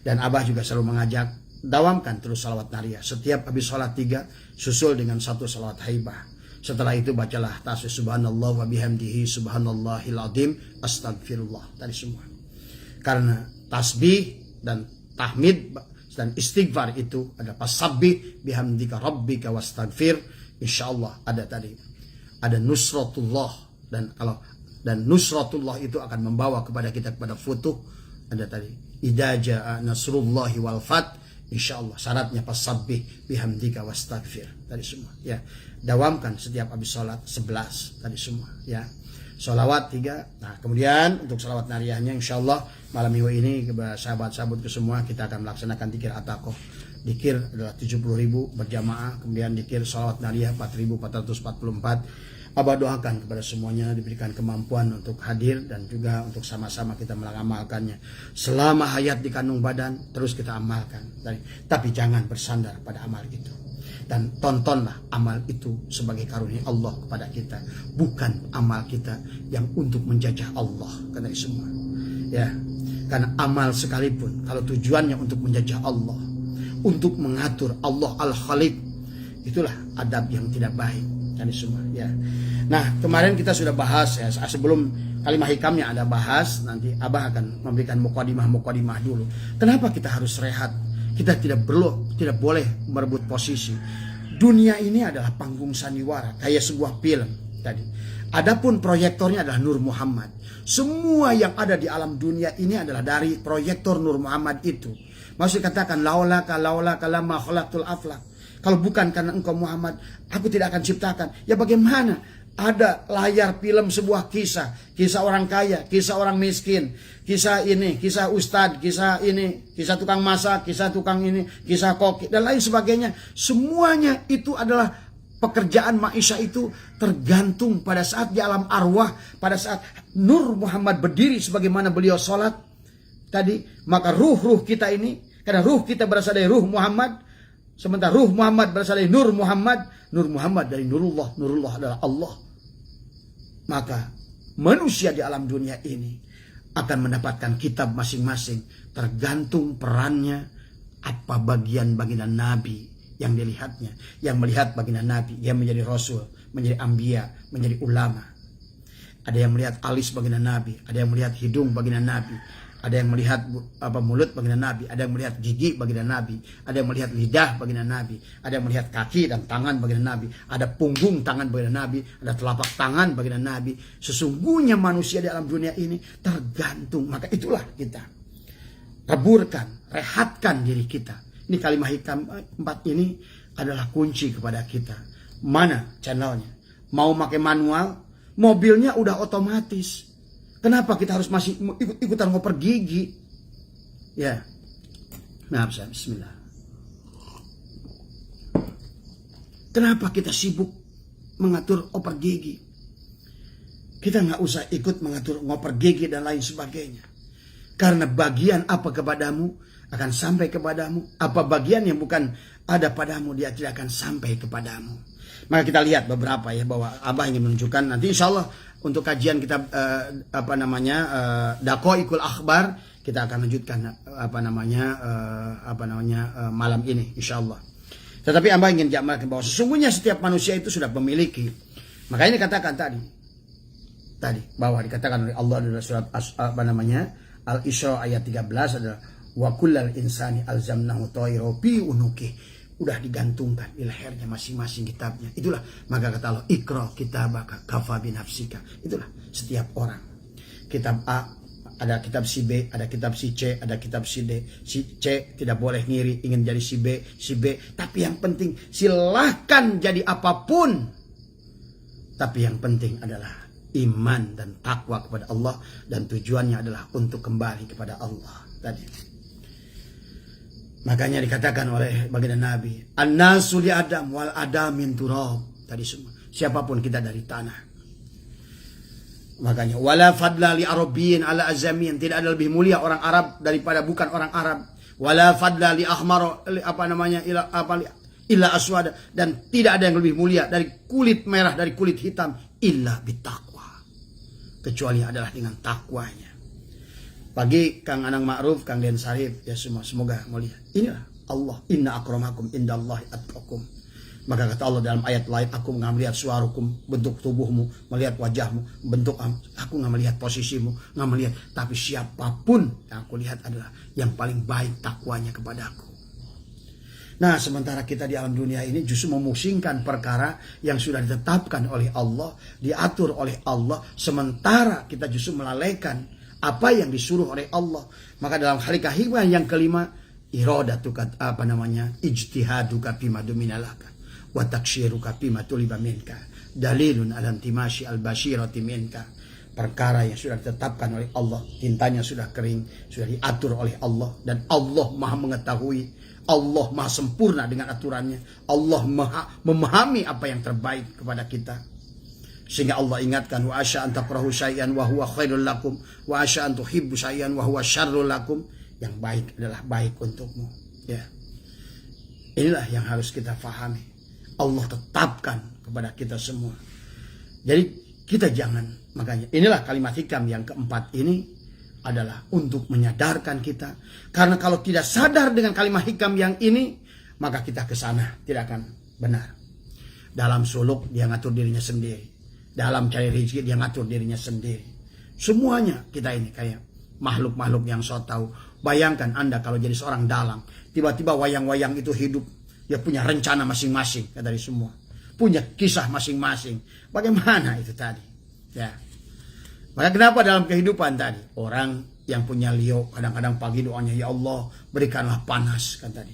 Dan Abah juga selalu mengajak, dawamkan terus salawat nariyah. Setiap habis sholat 3, susul dengan 1 salawat haibah. Setelah itu bacalah tasbih subhanallah wa bihamdihi subhanallahil azim astagfirullah tadi semua. Karena tasbih dan tahmid dan istighfar itu ada pasabbih bihamdika rabbika wastagfir, insyaallah ada nusratullah, dan nusratullah itu akan membawa kepada kita kepada futuh. Ada tadi idza jaa nasrullahi wal fath, insyaallah syaratnya pasabbih bihamdika wastagfir tadi semua ya. Dawamkan setiap habis sholat 11 tadi semua ya. Sholawat 3. Nah kemudian untuk sholawat nariyahnya insyaallah malam minggu ini kepada sahabat-sahabat semua kita akan melaksanakan dikir atakoh. Dikir adalah 70.000 berjamaah, kemudian dikir sholawat nariyah 4.444. Abah doakan kepada semuanya diberikan kemampuan untuk hadir dan juga untuk sama-sama kita mengamalkannya. Selama hayat di kandung badan terus kita amalkan. Tapi jangan bersandar pada amal itu. Dan tontonlah amal itu sebagai karunia Allah kepada kita, bukan amal kita yang untuk menjajah Allah karena semua. Ya, karena amal sekalipun kalau tujuannya untuk menjajah Allah, untuk mengatur Allah Al-Khaliq, itulah adab yang tidak baik dan semua. Ya. Nah kemarin kita sudah bahas ya, sebelum kalimah hikamnya ada bahas, nanti Abah akan memberikan mukadimah dulu. Kenapa kita harus rehat? Kita tidak boleh merebut posisi. Dunia ini adalah panggung sandiwara, kayak sebuah film tadi. Adapun proyektornya adalah Nur Muhammad. Semua yang ada di alam dunia ini adalah dari proyektor Nur Muhammad itu. Maksud katakan laulaka lama khalaqtul aflaq. Kalau bukan karena engkau Muhammad, aku tidak akan ciptakan. Ya bagaimana? Ada layar film sebuah kisah orang kaya, kisah orang miskin, kisah ini, kisah ustadz, kisah ini, kisah tukang masak, kisah tukang ini, kisah koki, dan lain sebagainya. Semuanya itu adalah pekerjaan maisha itu tergantung pada saat di alam arwah, pada saat Nur Muhammad berdiri sebagaimana beliau sholat tadi, maka ruh kita ini, karena ruh kita berasal dari ruh Muhammad, sementara ruh Muhammad berasal dari Nur Muhammad dari Nurullah, Nurullah adalah Allah. Maka manusia di alam dunia ini akan mendapatkan kitab masing-masing tergantung perannya, apa bagian baginda Nabi yang dilihatnya. Yang melihat baginda Nabi, dia menjadi Rasul, menjadi Anbiya, menjadi ulama. Ada yang melihat alis baginda Nabi, ada yang melihat hidung baginda Nabi, ada yang melihat mulut baginda Nabi, ada yang melihat gigi baginda Nabi, ada yang melihat lidah baginda Nabi, ada yang melihat kaki dan tangan baginda Nabi, ada punggung tangan baginda Nabi, ada telapak tangan baginda Nabi. Sesungguhnya manusia di alam dunia ini tergantung. Maka itulah kita reburkan, rehatkan diri kita. Ini kalimah hikam 4 ini adalah kunci kepada kita. Mana channelnya? Mau pakai manual, mobilnya udah otomatis. Kenapa kita harus masih ikutan ngoper gigi? Ya. Nah, bismillah. Kenapa kita sibuk mengatur oper gigi. Kita nggak usah ikut mengatur ngoper gigi dan lain sebagainya. Karena bagian apa kepadamu akan sampai kepadamu. Apa bagian yang bukan ada padamu, dia tidak akan sampai kepadamu. Maka kita lihat beberapa ya, bahwa Abah ingin menunjukkan nanti insya Allah untuk kajian kitab Daqaiqul Akhbar, kita akan lanjutkan malam ini insya Allah. Tetapi Abah ingin jamalkan bahwa sesungguhnya setiap manusia itu sudah memiliki. Makanya dikatakan tadi bahwa dikatakan oleh Allah dalam surat Al-Isra ayat 13 adalah wa kullal insani alzamnahu ta'irahu fi unuqih. Udah digantungkan di lehernya masing-masing kitabnya. Itulah maka kata Allah, Iqra kitabaka kafa binafsika. Itulah setiap orang. Kitab A, ada kitab si B, ada kitab si C, ada kitab si D. Si C tidak boleh ngiri, ingin jadi si B, si B. Tapi yang penting silahkan jadi apapun. Tapi yang penting adalah iman dan takwa kepada Allah. Dan tujuannya adalah untuk kembali kepada Allah. Tadi. Makanya dikatakan oleh baginda Nabi, An-nasu li Adam wal Adam min turab. Tadi semua. Siapapun kita dari tanah. Makanya wala fadla li Arabiyyin ala azamin. Tidak ada lebih mulia orang Arab daripada bukan orang Arab. Wala fadla li ahmar illa aswada. Dan tidak ada yang lebih mulia dari kulit merah, dari kulit hitam, illa bitaqwa. Kecuali adalah dengan takwanya. Bagi Kang Anang Ma'ruf, Kang Den Sarif, ya semua, semoga mulia. Inilah Allah, inna akramakum indallahi atqakum. Maka kata Allah dalam ayat lain, aku nggak melihat suarakum, bentuk tubuhmu, melihat wajahmu, bentuk aku nggak melihat posisimu, nggak melihat. Tapi siapapun yang aku lihat adalah yang paling baik takwanya kepadaku. Nah, sementara kita di alam dunia ini justru memusingkan perkara yang sudah ditetapkan oleh Allah, diatur oleh Allah, sementara kita justru melalaikan apa yang disuruh oleh Allah. Maka dalam khalikah hikmah yang kelima, iradatuka ijtihaduka fima duminalaka wa takshiruka fima tuliba minka dalilun ala intimashi al-bashirati minka. Perkara yang sudah ditetapkan oleh Allah, tintanya sudah kering, sudah diatur oleh Allah, dan Allah Maha mengetahui, Allah Maha sempurna dengan aturannya, Allah Maha memahami apa yang terbaik kepada kita. Sehingga Allah ingatkan, wa asya an takrahu syai'an wa huwa khairul lakum wa asya an tuhibbu syai'an wa huwa syarrul lakum. Yang baik adalah baik untukmu. Ya. Inilah yang harus kita fahami. Allah tetapkan kepada kita semua. Jadi kita jangan, makanya inilah kalimat hikam yang keempat ini adalah untuk menyadarkan kita. Karena kalau tidak sadar dengan kalimat hikam yang ini, maka kita ke sana tidak akan benar. Dalam suluk dia ngatur dirinya sendiri. Dalam cari rezeki dia ngatur dirinya sendiri. Semuanya kita ini kayak makhluk-makhluk yang so tahu. Bayangkan Anda kalau jadi seorang dalang, tiba-tiba wayang-wayang itu hidup. Dia punya rencana masing-masing dari semua. Punya kisah masing-masing. Bagaimana itu tadi? Ya. Maka kenapa dalam kehidupan tadi? Orang yang punya liok kadang-kadang pagi doanya, ya Allah berikanlah panas kan tadi.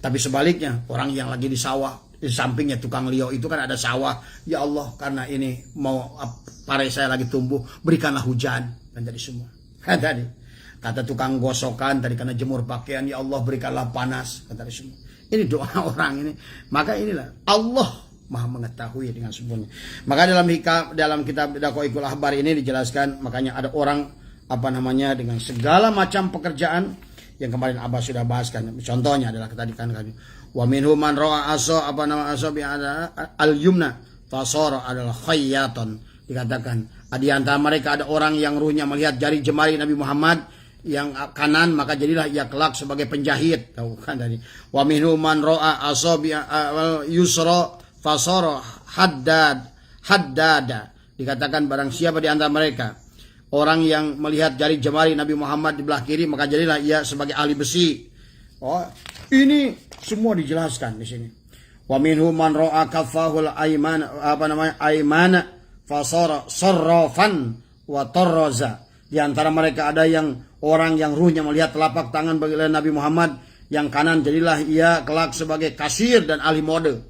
Tapi sebaliknya orang yang lagi di sawah, di sampingnya tukang liok itu kan ada sawah. Ya Allah, karena ini mau pare saya lagi tumbuh, berikanlah hujan. Dan jadi semua. Tadi kata tukang gosokan tadi karena jemur pakaian, ya Allah berikanlah panas. Kata semua. Ini doa orang ini. Maka inilah Allah Maha mengetahui dengan sempurna. Maka dalam kitab Daqaiqul Akhbar ini dijelaskan, makanya ada orang dengan segala macam pekerjaan yang kemarin Abah sudah bahaskan. Contohnya adalah tadi kan wa minhum man ra'a asa bi al-yumna fasara adalah khayyatan. Dikatakan di antara mereka ada orang yang ruhnya melihat jari jemari Nabi Muhammad yang kanan, maka jadilah ia kelak sebagai penjahit. Tahu kan tadi. Wa minhum man ra'a asa bi yusra fasara haddada. Dikatakan barang siapa di antara mereka orang yang melihat jari jemari Nabi Muhammad di belah kiri, maka jadilah ia sebagai ahli besi. Oh, ini semua dijelaskan di sini. Wa minhum man ra'a kaffahul aymana fasara sarrafan wa tarraza. Di antara mereka ada yang orang yang ruhnya melihat telapak tangan bagi Nabi Muhammad yang kanan, jadilah ia kelak sebagai kasir dan ahli mode.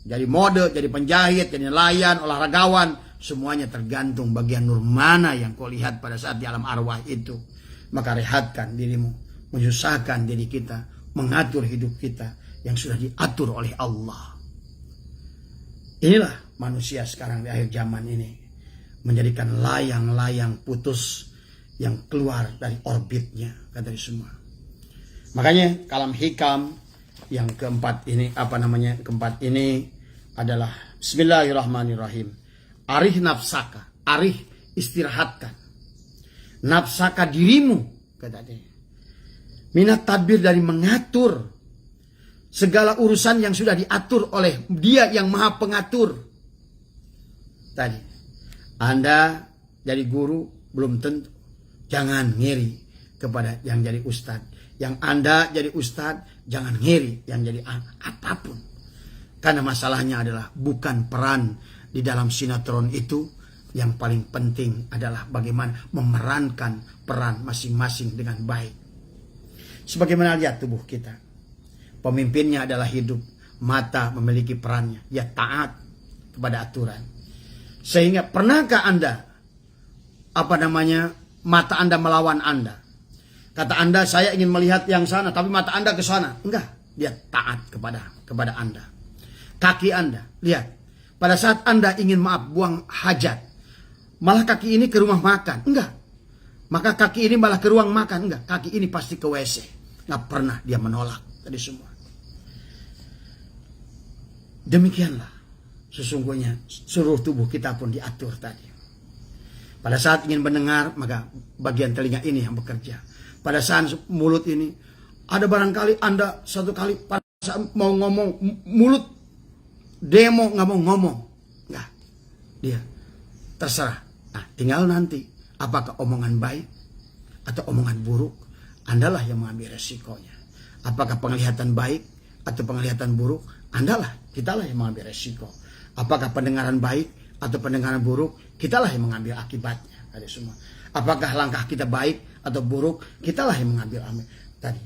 Jadi mode, jadi penjahit, jadi nelayan, olahragawan, semuanya tergantung bagian nur mana yang kau lihat pada saat di alam arwah itu. Maka rehatkan dirimu, menyusahkan diri kita, mengatur hidup kita yang sudah diatur oleh Allah. Inilah manusia sekarang di akhir zaman ini, menjadikan layang-layang putus yang keluar dari orbitnya, kata semua. Makanya kalam hikam yang keempat ini adalah Bismillahirrahmanirrahim. Arih nafsaka, arih istirahatkan nafsaka dirimu, kata dia. Minat tadbir dari mengatur segala urusan yang sudah diatur oleh Dia yang Maha Pengatur. Tadi, Anda jadi guru belum tentu. Jangan ngiri kepada yang jadi ustadz. Yang Anda jadi ustadz, jangan ngiri yang jadi apapun. Karena masalahnya adalah bukan peran di dalam sinetron itu. Yang paling penting adalah bagaimana memerankan peran masing-masing dengan baik. Sebagaimana lihat tubuh kita. Pemimpinnya adalah hidup. Mata memiliki perannya. Ya taat kepada aturan. Sehingga pernahkah Anda, mata Anda melawan Anda? Kata Anda, saya ingin melihat yang sana, tapi mata Anda ke sana. Enggak, dia taat kepada Anda. Kaki Anda, lihat. Pada saat Anda ingin buang hajat, malah kaki ini ke rumah makan. Enggak. Maka kaki ini malah ke ruang makan. Enggak, kaki ini pasti ke WC. Enggak pernah dia menolak tadi semua. Demikianlah sesungguhnya seluruh tubuh kita pun diatur tadi. Pada saat ingin mendengar, maka bagian telinga ini yang bekerja. Pada saat mulut ini, ada barangkali Anda satu kali pada saat mau ngomong, mulut demo nggak mau ngomong. Enggak. Dia terserah. Nah, tinggal nanti apakah omongan baik atau omongan buruk, Andalah yang mengambil resikonya. Apakah penglihatan baik atau penglihatan buruk, kitalah yang mengambil resiko. Apakah pendengaran baik atau pendengaran buruk, kitalah yang mengambil akibatnya. Ada semua. Apakah langkah kita baik atau buruk, kitalah yang mengambil tadi.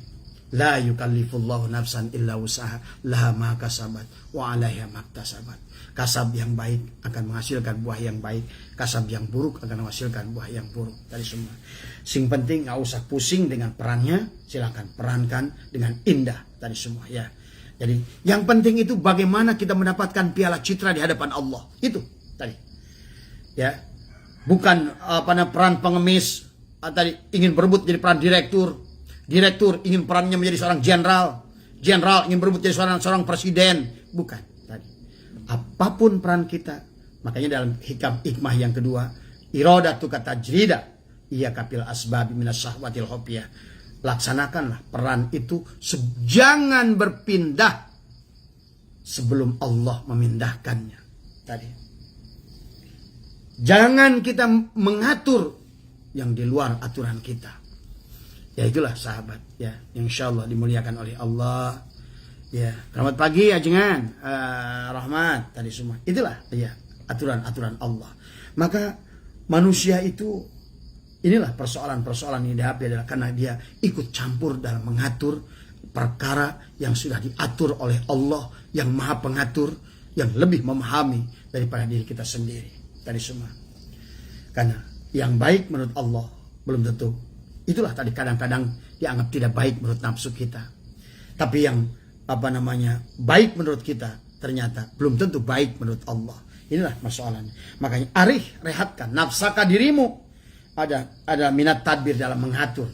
La yukallifullahu nafsan illa usaha laha ma kasabat wa 'alaiha maktasabat. Kasab yang baik akan menghasilkan buah yang baik, kasab yang buruk akan menghasilkan buah yang buruk. Tadi semua. Sing penting nggak usah pusing dengan perannya, silakan perankan dengan indah tadi semua ya. Jadi yang penting itu bagaimana kita mendapatkan piala citra di hadapan Allah. Itu tadi. Ya. Bukan peran pengemis tadi ingin berebut jadi peran direktur. Direktur ingin perannya menjadi seorang jenderal. Jenderal ingin berebut jadi seorang presiden. Bukan tadi. Apapun peran kita. Makanya dalam hikmah yang kedua, iradatu kata jrida iya kapil asbabi minas syahwatil hopiyah. Laksanakanlah peran itu, jangan berpindah sebelum Allah memindahkannya. Tadi. Jangan kita mengatur yang di luar aturan kita. Ya itulah sahabat ya, yang insyaallah dimuliakan oleh Allah. Ya, selamat pagi ajengan, rahmat tadi semua. Itulah ya aturan-aturan Allah. Maka manusia itu, inilah persoalan-persoalan yang dihadapi adalah karena dia ikut campur dalam mengatur perkara yang sudah diatur oleh Allah yang Maha Pengatur, yang lebih memahami daripada diri kita sendiri. Tadi semua. Karena yang baik menurut Allah belum tentu. Itulah tadi kadang-kadang dianggap tidak baik menurut nafsu kita. Tapi yang baik menurut kita ternyata belum tentu baik menurut Allah. Inilah masalahnya. Makanya rehatkan nafsaka dirimu. Ada minat tadbir dalam mengatur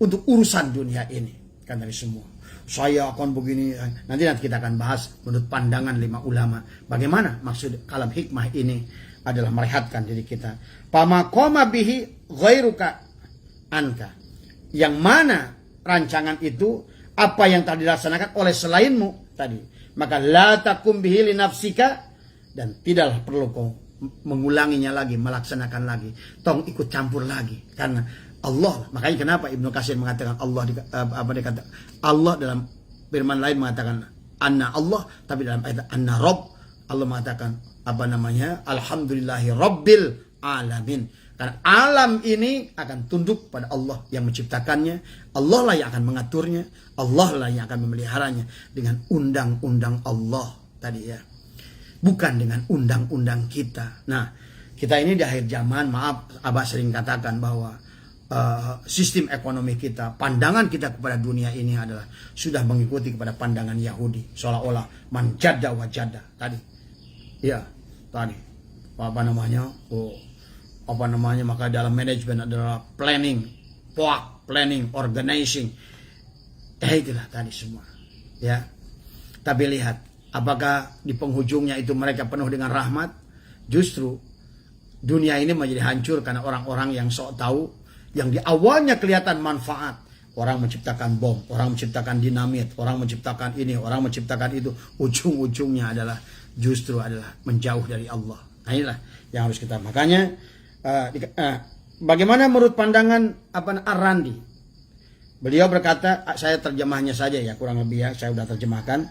untuk urusan dunia ini. Kan dari semua. Saya akan begini. Nanti kita akan bahas menurut pandangan 5 ulama. Bagaimana maksud kalam hikmah ini adalah merehatkan diri kita. Pamakoma bihi ghairuka anka. Yang mana rancangan itu, apa yang telah dilaksanakan oleh selainmu tadi. Maka la takum bihi li nafsika, dan tidaklah perlu kau mengulanginya lagi, melaksanakan lagi. Tong ikut campur lagi. Karena Allah, makanya kenapa Ibnu Katsir mengatakan Allah dalam firman lain mengatakan anna Allah, tapi dalam ayat anna Rabb Allah mengatakan alhamdulillahi rabbil alamin. Karena alam ini akan tunduk pada Allah yang menciptakannya. Allah lah yang akan mengaturnya. Allah lah yang akan memeliharanya dengan undang-undang Allah tadi ya. Bukan dengan undang-undang kita. Nah, kita ini di akhir zaman, maaf Abah sering katakan bahwa sistem ekonomi kita, pandangan kita kepada dunia ini adalah sudah mengikuti kepada pandangan Yahudi. Seolah-olah man jadda wa jadda tadi. Ya, tadi apa namanya? Maka dalam manajemen adalah planning, planning, organizing. Itulah tadi semua. Ya. Tapi lihat, apakah di penghujungnya itu mereka penuh dengan rahmat? Justru dunia ini menjadi hancur karena orang-orang yang sok tahu, yang di awalnya kelihatan manfaat. Orang menciptakan bom, orang menciptakan dinamit, orang menciptakan ini, orang menciptakan itu. Ujung-ujungnya justru adalah menjauh dari Allah. Nah, inilah yang harus kita. Makanya bagaimana menurut pandangan Ar-Randi? Beliau berkata, saya terjemahnya saja ya, kurang lebih ya, saya sudah terjemahkan.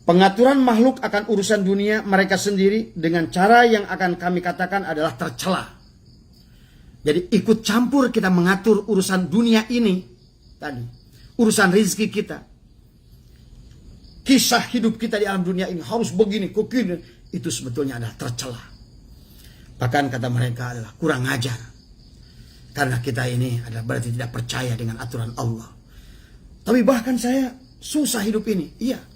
Pengaturan makhluk akan urusan dunia mereka sendiri dengan cara yang akan kami katakan adalah tercela. Jadi ikut campur kita mengatur urusan dunia ini tadi. Urusan rezeki kita. Kisah hidup kita di alam dunia ini harus begini, begini. Itu sebetulnya adalah tercela. Bahkan kata mereka adalah kurang ajar. Karena kita ini adalah berarti tidak percaya dengan aturan Allah. Tapi bahkan saya susah hidup ini. Iya.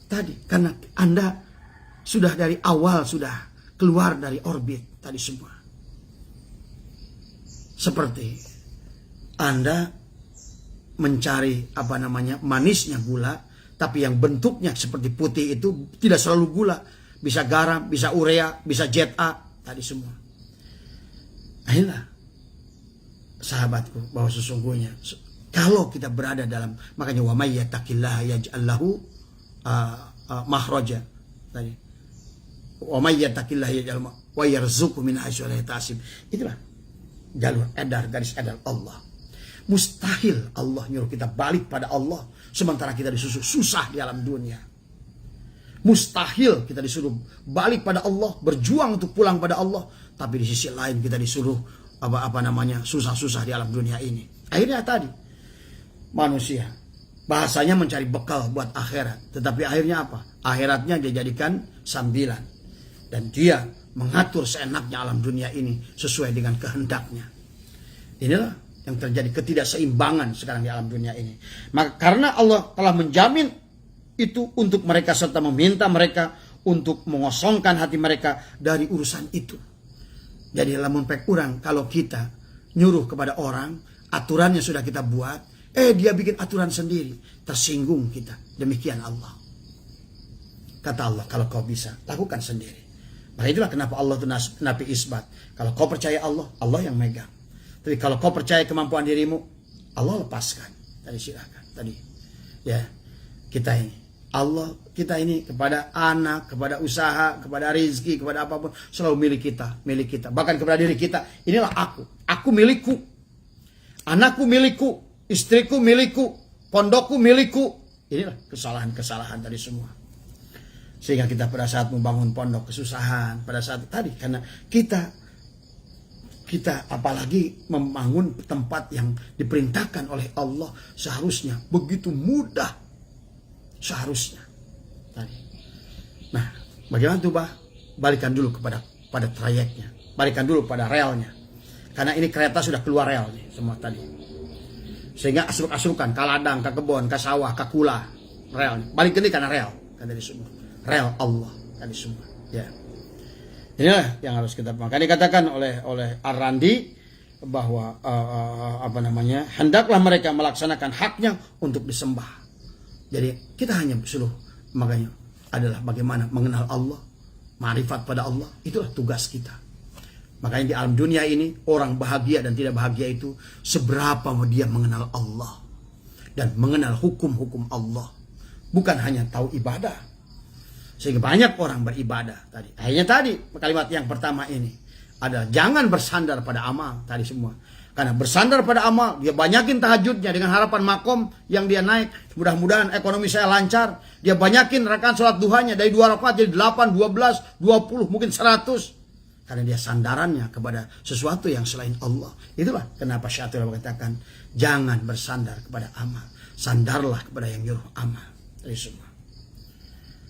Tadi karena Anda sudah dari awal sudah keluar dari orbit tadi semua. Seperti Anda mencari manisnya gula, tapi yang bentuknya seperti putih itu tidak selalu gula, bisa garam, bisa urea, bisa zat tadi semua. Akhirnya sahabatku, bahwa sesungguhnya kalau kita berada dalam, makanya wa may yattaqillaha yaj'al lahu makhraja tadi, wa may yattaqillaha yaj'al wa yarzuqhu min haitsu la yahtasib. Itulah jalur garis edar Allah. Mustahil Allah nyuruh kita balik pada Allah sementara kita disuruh susah di alam dunia. Mustahil kita disuruh balik pada Allah, berjuang untuk pulang pada Allah, tapi di sisi lain kita disuruh susah-susah di alam dunia ini. Akhirnya tadi manusia bahasanya mencari bekal buat akhirat, tetapi akhirnya apa? Akhiratnya dia jadikan sambilan dan dia mengatur seenaknya alam dunia ini sesuai dengan kehendaknya. Inilah yang terjadi, ketidakseimbangan sekarang di alam dunia ini. Maka karena Allah telah menjamin itu untuk mereka serta meminta mereka untuk mengosongkan hati mereka dari urusan itu. Jadi lamun pek kurang kalau kita nyuruh kepada orang, aturannya sudah kita buat, dia bikin aturan sendiri, tersinggung kita. Demikian Allah. Kata Allah, kalau kau bisa lakukan sendiri. Maka itulah kenapa Allah itu nabi isbat. Kalau kau percaya Allah, Allah yang megang. Tapi kalau kau percaya kemampuan dirimu, Allah lepaskan. Tadi silakan. Tadi ya, kita ini kepada anak, kepada usaha, kepada rezeki, kepada apapun selalu milik kita. Bahkan kepada diri kita, inilah aku milikku. Anakku milikku, istriku milikku, pondokku milikku. Inilah kesalahan-kesalahan tadi semua. Sehingga kita pada saat membangun pondok kesusahan, pada saat tadi karena kita apalagi membangun tempat yang diperintahkan oleh Allah seharusnya begitu mudah, seharusnya tadi. Nah, bagaimana tuh balikan dulu pada trayeknya, balikan dulu pada relnya, karena ini kereta sudah keluar rel nih semua tadi, sehingga asruk-asrukan ke ladang, ke kebun, ke sawah, ke kula rel, balikin ini karena rel kan tadi semua. Rel Allah tadi semua. Ya. Inilah yang harus kita. Maka dikatakan oleh Ar-Randi bahwa hendaklah mereka melaksanakan haknya untuk disembah. Jadi kita hanya disuruh, makanya adalah bagaimana mengenal Allah, ma'rifat pada Allah, itulah tugas kita. Makanya di alam dunia ini orang bahagia dan tidak bahagia itu seberapa dia mengenal Allah dan mengenal hukum-hukum Allah, bukan hanya tahu ibadah. Sehingga banyak orang beribadah tadi. Akhirnya tadi kalimat yang pertama ini adalah jangan bersandar pada amal tadi semua. Karena bersandar pada amal, dia banyakin tahajudnya dengan harapan makom yang dia naik. Mudah-mudahan ekonomi saya lancar. Dia banyakin rakaat sholat duhanya dari 2 rakaat jadi 8, 12, 20, mungkin 100. Karena dia sandarannya kepada sesuatu yang selain Allah. Itulah kenapa Syafi'i mengatakan jangan bersandar kepada amal. Sandarlah kepada yang nyuruh amal tadi semua.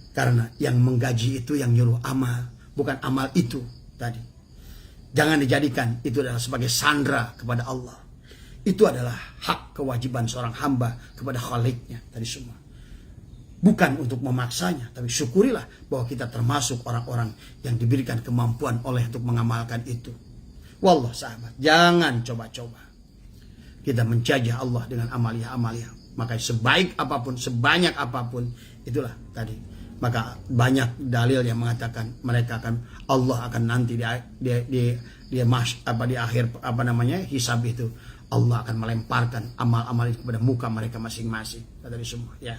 Karena yang menggaji itu yang nyuruh amal, bukan amal itu tadi. Jangan dijadikan itu adalah sebagai sandra kepada Allah. Itu adalah hak kewajiban seorang hamba kepada Khaliknya tadi semua. Bukan untuk memaksanya, tapi syukurilah bahwa kita termasuk orang-orang yang diberikan kemampuan oleh untuk mengamalkan itu. Wallah sahabat, jangan coba-coba kita menjajah Allah dengan amalia-amalia. Maka sebaik apapun, sebanyak apapun, itulah tadi. Maka banyak dalil yang mengatakan mereka akan, Allah akan nanti di akhir hisab itu, Allah akan melemparkan amal-amal itu kepada muka mereka masing-masing. Tadi semua ya.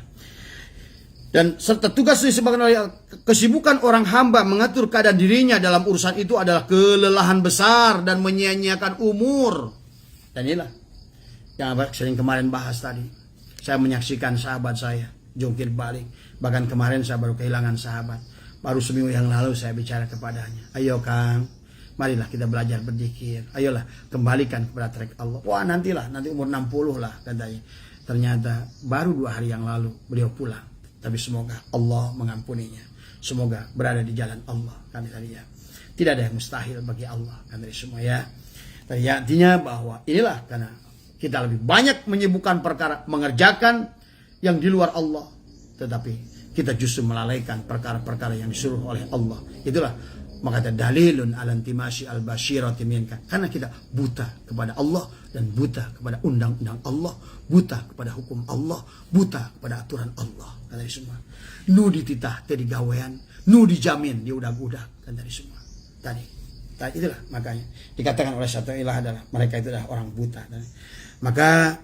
Dan serta tugas disebabkan oleh kesibukan orang hamba mengatur keadaan dirinya dalam urusan itu adalah kelelahan besar dan menyia-nyiakan umur. Dan inilah yang sering kemarin bahas tadi. Saya menyaksikan sahabat saya jungkir balik. Bahkan kemarin saya baru kehilangan sahabat. Baru seminggu yang lalu saya bicara kepadanya. Ayo Kang, marilah kita belajar berzikir. Ayolah kembalikan kepada track Allah. Wah nanti umur 60 lah katanya. Ternyata baru 2 hari yang lalu beliau pulang. Tapi semoga Allah mengampuninya. Semoga berada di jalan Allah. Kan tadi ya. Tidak ada yang mustahil bagi Allah. Kan tadi semua ya. Tadi artinya bahwa inilah karena kita lebih banyak menyibukkan perkara mengerjakan yang di luar Allah. Tetapi kita justru melalaikan perkara-perkara yang disuruh oleh Allah. Itulah maka dalilun alantimasi al-basyirati minka. Karena kita buta kepada Allah dan buta kepada undang-undang Allah, buta kepada hukum Allah, buta kepada aturan Allah. Kan dari semua. Nu dititah tadi gawean, nu dijamin di udag-udag. Kan dari semua. Tadi itulah makanya dikatakan oleh satu ilah adalah mereka itu adalah orang buta. Maka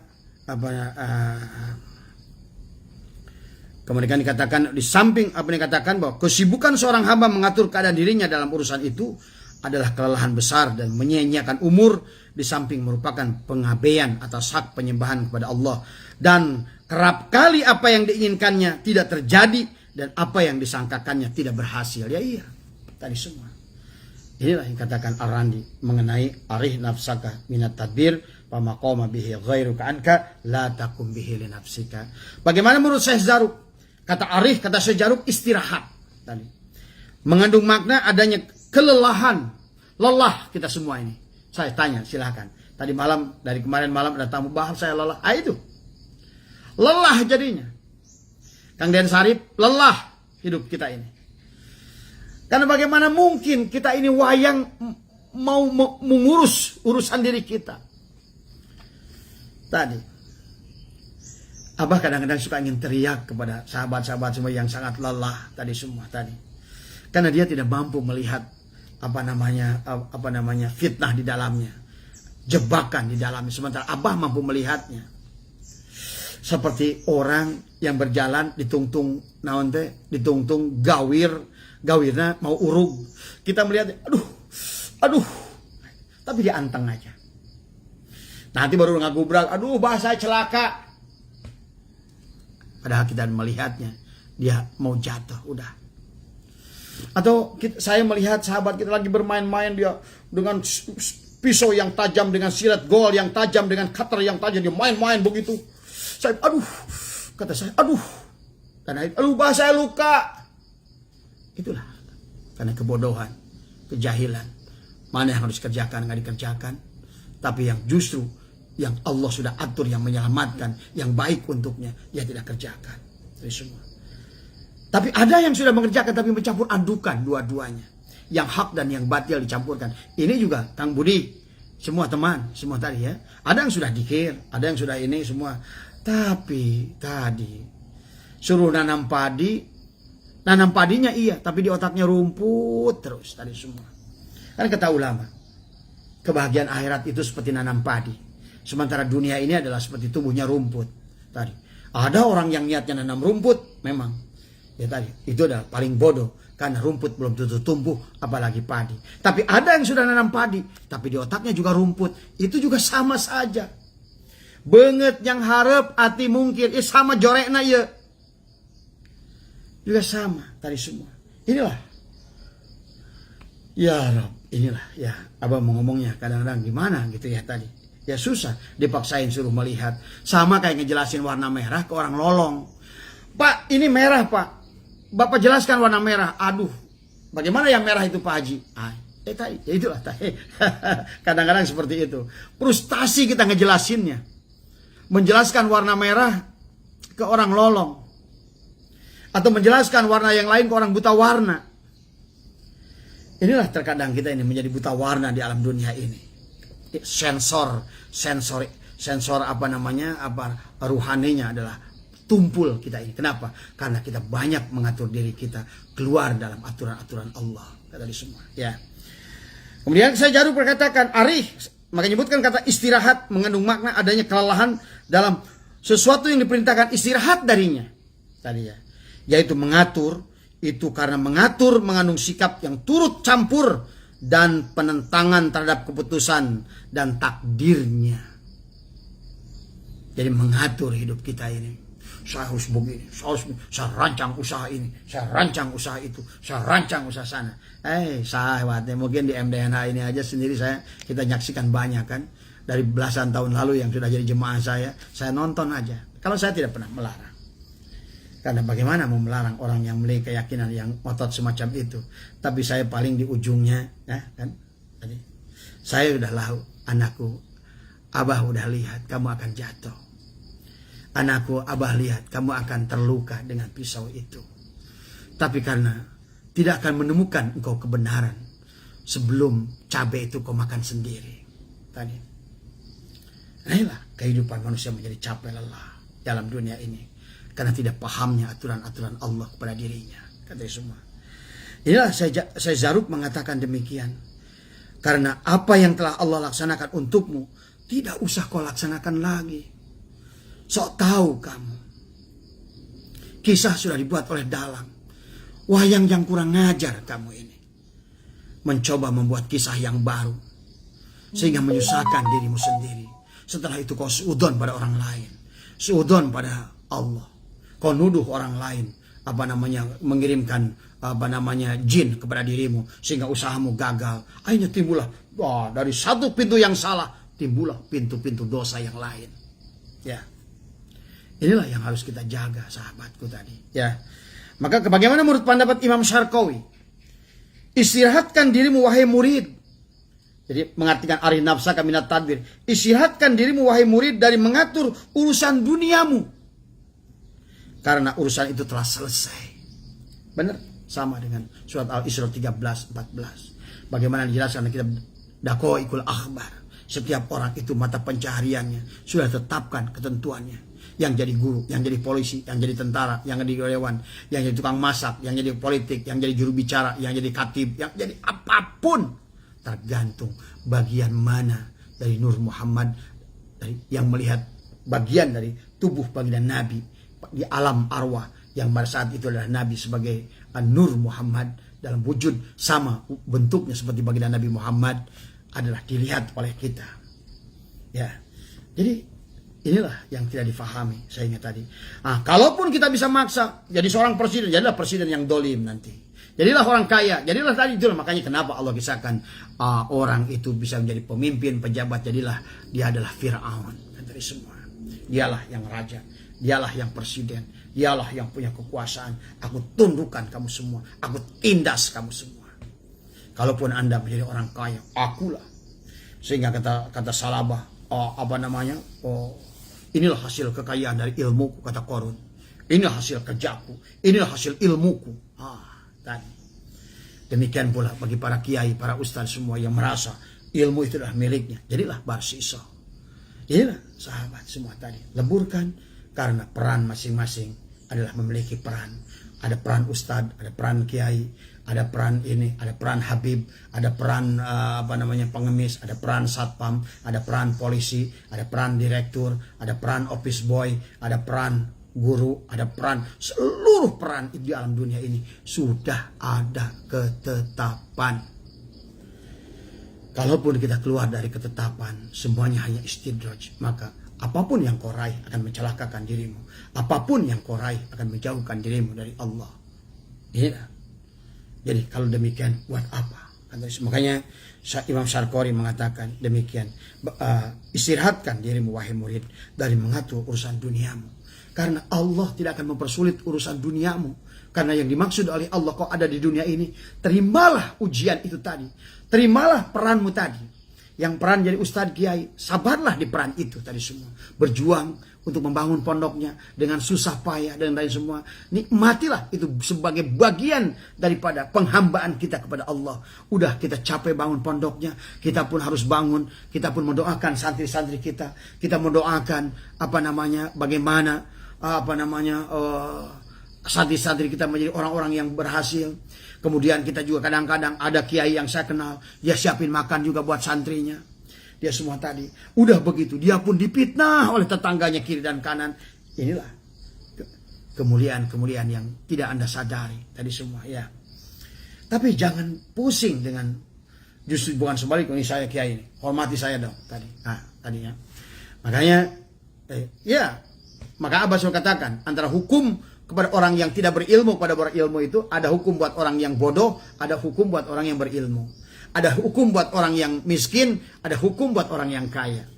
kemudian dikatakan di samping apa yang dikatakan bahwa kesibukan seorang hamba mengatur keadaan dirinya dalam urusan itu adalah kelelahan besar dan menyia-nyiakan umur, di samping merupakan pengabaian atas hak penyembahan kepada Allah, dan kerap kali apa yang diinginkannya tidak terjadi dan apa yang disangkakannya tidak berhasil. Ya iya, tadi semua. Inilah yang katakan Ar-Randi mengenai arih nafsaka minat tadbir pamaqama bihi ghairuka anka la takum bihi li nafsika. Bagaimana menurut Syekh Zaruk? Kata Arif, kata Syekh Zaruk istirahat tadi. Mengandung makna adanya kelelahan, lelah kita semua ini. Saya tanya, silakan. Tadi malam, dari kemarin malam ada tamu bahas saya lelah. Itu. Lelah jadinya. Kang Den Sarip, lelah hidup kita ini. Karena bagaimana mungkin kita ini wayang mau mengurus urusan diri kita. Tadi. Abah kadang-kadang suka ingin teriak kepada sahabat-sahabat semua yang sangat lelah tadi semua tadi. Karena dia tidak mampu melihat apa namanya fitnah di dalamnya, jebakan di dalamnya. Sementara Abah mampu melihatnya. Seperti orang yang berjalan ditungtung gawirna mau urug. Kita melihat aduh. Tapi dia anteng aja. Nanti baru ngagubrak, aduh bahasa celaka. Padahal kita melihatnya, dia mau jatuh, udah. Atau saya melihat sahabat kita lagi bermain-main, dia dengan pisau yang tajam, dengan silet gol yang tajam, dengan cutter yang tajam, dia main-main begitu. Saya, kata saya, karena bahasa saya luka. Itulah, karena kebodohan, kejahilan. Mana yang harus dikerjakan, nggak dikerjakan. Tapi yang justru yang Allah sudah atur, yang menyelamatkan, yang baik untuknya, dia tidak kerjakan. Itu semua. Tapi ada yang sudah mengerjakan tapi mencampur adukan dua-duanya. Yang hak dan yang batil dicampurkan. Ini juga Kang Budi, semua teman, semua tadi ya. Ada yang sudah dikir, ada yang sudah ini semua. Tapi tadi suruh nanam padinya iya, tapi di otaknya rumput terus tadi semua. Kan kata ulama, kebahagiaan akhirat itu seperti nanam padi. Sementara dunia ini adalah seperti tubuhnya rumput. Tadi ada orang yang niatnya nanam rumput, memang ya tadi itu adalah paling bodoh karena rumput belum tentu tumbuh, apalagi padi. Tapi ada yang sudah nanam padi, tapi di otaknya juga rumput, itu juga sama saja. Banget yang harap hati mungkin, sama jorekna ya, juga sama tadi semua. Inilah, ya Rob, inilah ya. Abang mau ngomongnya kadang-kadang gimana gitu ya tadi. Ya susah, dipaksain suruh melihat. Sama kayak ngejelasin warna merah ke orang lolong. Pak, ini merah Pak. Bapak jelaskan warna merah. Aduh, bagaimana yang merah itu Pak Haji? Tadi, ya itulah. Kadang-kadang seperti itu. Frustasi kita ngejelasinnya. Menjelaskan warna merah ke orang lolong. atau menjelaskan warna yang lain ke orang buta warna. Inilah terkadang kita ini menjadi buta warna di alam dunia ini. Sensor ruhaninya adalah tumpul kita ini. Kenapa? Karena kita banyak mengatur diri kita keluar dalam aturan-aturan Allah. Kata di semua. Ya. Kemudian saya Jaruk berkatakan, arih, maka menyebutkan kata istirahat mengandung makna adanya kelelahan dalam sesuatu yang diperintahkan istirahat darinya. Tadi ya. Yaitu mengatur, itu karena mengatur mengandung sikap yang turut campur dan penentangan terhadap keputusan dan takdirnya. Jadi mengatur hidup kita ini. Saya harus begini, saya rancang usaha ini, saya rancang usaha itu, saya rancang usaha sana. Sahabatnya mungkin di MDNH ini aja sendiri kita nyaksikan banyak kan. Dari belasan tahun lalu yang sudah jadi jemaah saya nonton aja. Kalau saya tidak pernah melarang. Karena bagaimana mau melarang orang yang memiliki keyakinan yang ngotot semacam itu. Tapi saya paling di ujungnya, ya kan. Tadi saya udah lahu, anakku, Abah udah lihat kamu akan jatuh. Anakku, Abah lihat kamu akan terluka dengan pisau itu. Tapi karena tidak akan menemukan engkau kebenaran sebelum cabai itu kau makan sendiri. Tadi. Nah, inilah kehidupan manusia menjadi capek lelah dalam dunia ini. Karena tidak pahamnya aturan-aturan Allah kepada dirinya. Kata semua. Inilah saya Jaruk mengatakan demikian. Karena apa yang telah Allah laksanakan untukmu, tidak usah kau laksanakan lagi. Sok tahu kamu. Kisah sudah dibuat oleh dalang. Wayang yang kurang ngajar kamu ini. Mencoba membuat kisah yang baru. Sehingga menyusahkan dirimu sendiri. Setelah itu kau suudon pada orang lain. Suudon pada Allah. Kau nuduh orang lain. Mengirimkan jin kepada dirimu. Sehingga usahamu gagal. Akhirnya timbullah. Dari satu pintu yang salah. Timbullah pintu-pintu dosa yang lain. Ya. Inilah yang harus kita jaga, sahabatku tadi. Ya, maka bagaimana menurut pendapat Imam Syarqawi? Istirahatkan dirimu wahai murid. Jadi mengartikan arih nafsaka minat tadbir. Istirahatkan dirimu wahai murid dari mengatur urusan duniamu. Karena urusan itu telah selesai. Benar? Sama dengan surat Al-Isra 13:14. Bagaimana dijelaskan dalam kitab Daqaiqul Akhbar. Setiap orang itu mata pencahariannya sudah tetapkan ketentuannya. Yang jadi guru, yang jadi polisi, yang jadi tentara, yang jadi karyawan, yang jadi tukang masak, yang jadi politik, yang jadi juru bicara, yang jadi khatib, yang jadi apapun. Tergantung bagian mana dari Nur Muhammad yang melihat bagian dari tubuh baginda Nabi di alam arwah yang pada saat itu adalah Nabi sebagai Nur Muhammad dalam wujud sama bentuknya seperti baginda Nabi Muhammad adalah dilihat oleh kita. Ya, jadi inilah yang tidak difahami, saya ingat tadi. Kalaupun kita bisa maksa jadi seorang presiden, jadilah presiden yang dolim nanti. Jadilah orang kaya, jadilah tadi itulah makanya kenapa Allah kisahkan orang itu bisa menjadi pemimpin, pejabat, jadilah dia adalah Fir'aun dari semua. Dialah yang raja, dialah yang presiden, dialah yang punya kekuasaan. Aku tundukkan kamu semua, aku tindas kamu semua. Kalaupun Anda menjadi orang kaya, akulah. Sehingga kata Salabah, inilah hasil kekayaan dari ilmuku, kata Qarun. Inilah hasil kerjaku. Inilah hasil ilmuku. Tadi. Demikian pula bagi para kiai, para ustaz semua yang merasa ilmu itu adalah miliknya. Jadilah barsisa. Jadilah sahabat semua tadi. Leburkan karena peran masing-masing adalah memiliki peran. Ada peran ustaz, ada peran kiai, ada peran ini, ada peran habib, ada peran pengemis, ada peran satpam, ada peran polisi, ada peran direktur, ada peran office boy, ada peran guru, ada peran, seluruh peran di alam dunia ini sudah ada ketetapan. Kalaupun kita keluar dari ketetapan, semuanya hanya istidraj, maka apapun yang kau raih akan mencelakakan dirimu. Apapun yang kau raih akan menjauhkan dirimu dari Allah. Iya. Jadi kalau demikian buat apa? Makanya Imam Syarqawi mengatakan demikian. Istirahatkan dirimu wahai murid dari mengatur urusan duniamu. Karena Allah tidak akan mempersulit urusan duniamu. Karena yang dimaksud oleh Allah kau ada di dunia ini. Terimalah ujian itu tadi. Terimalah peranmu tadi. yang peran jadi ustadz kiai, sabarlah di peran itu tadi semua. Berjuang untuk membangun pondoknya dengan susah payah dan lain semua. Nikmatilah itu sebagai bagian daripada penghambaan kita kepada Allah. Udah kita capek bangun pondoknya, kita pun harus bangun, kita pun mendoakan santri-santri kita. Kita mendoakan bagaimana santri-santri kita menjadi orang-orang yang berhasil. Kemudian kita juga kadang-kadang ada kiai yang saya kenal, dia siapin makan juga buat santrinya. Dia semua tadi. Udah begitu, dia pun dipitnah oleh tetangganya kiri dan kanan. Inilah kemuliaan-kemuliaan yang tidak Anda sadari tadi semua ya. Tapi jangan pusing dengan, justru bukan sebaliknya, ini saya kiai ini, hormati saya dong tadi. Tadinya. Makanya maka Abbas katakan antara hukum kepada orang yang tidak berilmu kepada berilmu itu ada hukum buat orang yang bodoh, ada hukum buat orang yang berilmu. Ada hukum buat orang yang miskin, ada hukum buat orang yang kaya.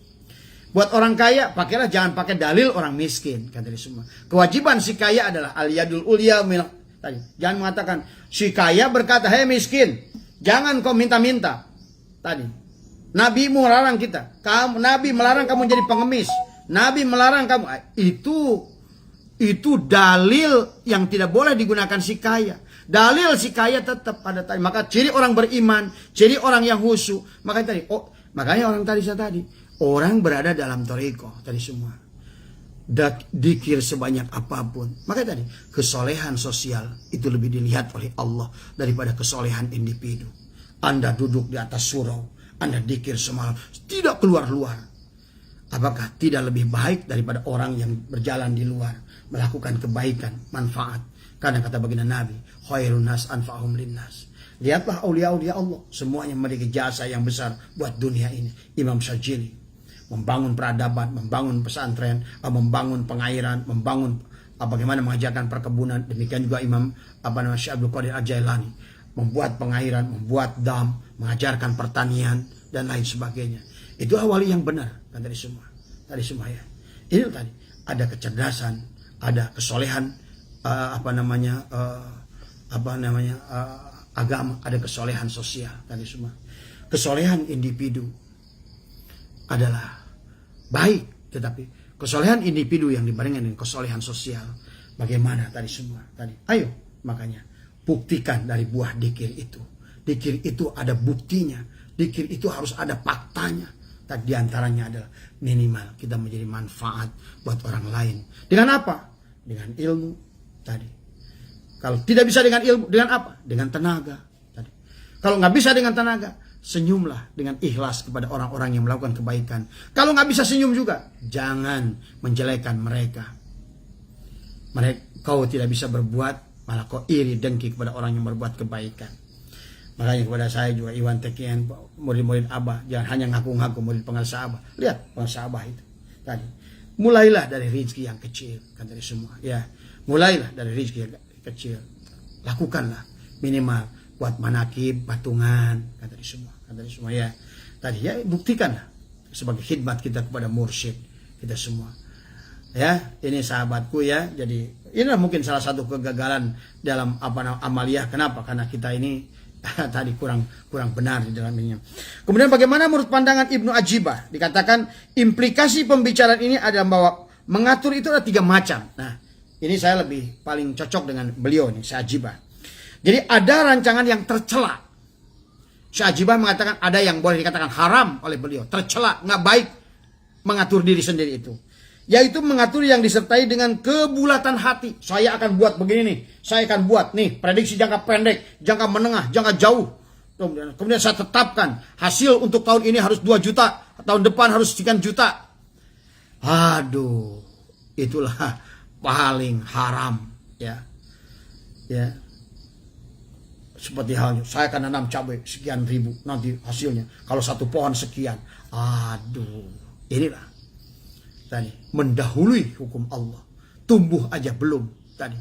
Buat orang kaya, pakailah jangan pakai dalil orang miskin, kata dia semua. Kewajiban si kaya adalah al-yadul ulya tadi. Jangan mengatakan si kaya berkata, "Hei miskin, jangan kau minta-minta." Tadi. Nabi melarang kita. Nabi melarang kamu jadi pengemis. Nabi melarang kamu. Itu dalil yang tidak boleh digunakan si kaya. Dalil si kaya tetap ada tadi. Maka ciri orang beriman, ciri orang yang khusyuk. Makanya orang tadi orang berada dalam thariqah tadi semua. Dikir sebanyak apapun. Makanya tadi kesolehan sosial itu lebih dilihat oleh Allah daripada kesolehan individu. Anda duduk di atas surau, Anda dikir semalam, tidak keluar-luar. Apakah tidak lebih baik daripada orang yang berjalan di luar melakukan kebaikan, manfaat? Karena kata baginda Nabi, khairun nas anfa'hum linnas. Lihatlah aulia-aulia Allah, semuanya memiliki jasa yang besar buat dunia ini. Imam Syajili membangun peradaban, membangun pesantren, membangun pengairan, membangun bagaimana mengajarkan perkebunan. Demikian juga Imam Syekh Abdul Qadir Al-Jailani membuat pengairan, membuat dam, mengajarkan pertanian dan lain sebagainya. Itu wali yang benar kan tadi semua ya. Ini tadi ada kecerdasan, ada kesolehan agama, ada kesolehan sosial tadi semua. Kesolehan individu adalah baik, tetapi kesolehan individu yang dibandingkan dengan kesolehan sosial bagaimana tadi semua tadi. Ayo makanya buktikan dari buah dikir itu. Dikir itu ada buktinya. Dikir itu harus ada faktanya. Di antaranya adalah minimal kita menjadi manfaat buat orang lain. Dengan apa? Dengan ilmu tadi. Kalau tidak bisa dengan ilmu, dengan apa? Dengan tenaga tadi. Kalau nggak bisa dengan tenaga, senyumlah dengan ikhlas kepada orang-orang yang melakukan kebaikan. Kalau nggak bisa senyum juga, jangan menjelekan mereka. Kau tidak bisa berbuat, malah kau iri dengki kepada orang yang berbuat kebaikan. Makanya kepada saya juga Iwan Tekian, murid-murid Abah, jangan hanya ngaku-ngaku murid pengarsa Abah. Lihat pengarsa Abah itu tadi. Mulailah dari rezeki yang kecil, kan dari semua. Ya, mulailah dari rezeki yang kecil. Lakukanlah minimal buat manakib, patungan, kan dari semua ya. Tadi ya buktikanlah sebagai khidmat kita kepada mursyid kita semua. Ya, ini sahabatku ya. Jadi inilah mungkin salah satu kegagalan dalam amaliyah. Kenapa? Karena kita ini tadi kurang benar di dalam ini. Kemudian bagaimana menurut pandangan Ibnu Ajibah? Dikatakan implikasi pembicaraan ini adalah bahwa mengatur itu ada 3 macam. Nah, ini saya lebih paling cocok dengan beliau nih, Syekh Ajibah. Jadi ada rancangan yang tercela. Syekh Ajibah mengatakan ada yang boleh dikatakan haram oleh beliau, tercela, nggak baik mengatur diri sendiri itu. Yaitu mengatur yang disertai dengan kebulatan hati. Saya akan buat begini nih. Saya akan buat nih prediksi jangka pendek, jangka menengah, jangka jauh. Kemudian saya tetapkan hasil untuk tahun ini harus 2 juta. Tahun depan harus sekian juta. Aduh, itulah paling haram. Ya. Seperti halnya saya akan nanam cabai sekian ribu. Nanti hasilnya kalau 1 pohon sekian. Aduh, inilah. Tadi mendahului hukum Allah, tumbuh aja belum tadi.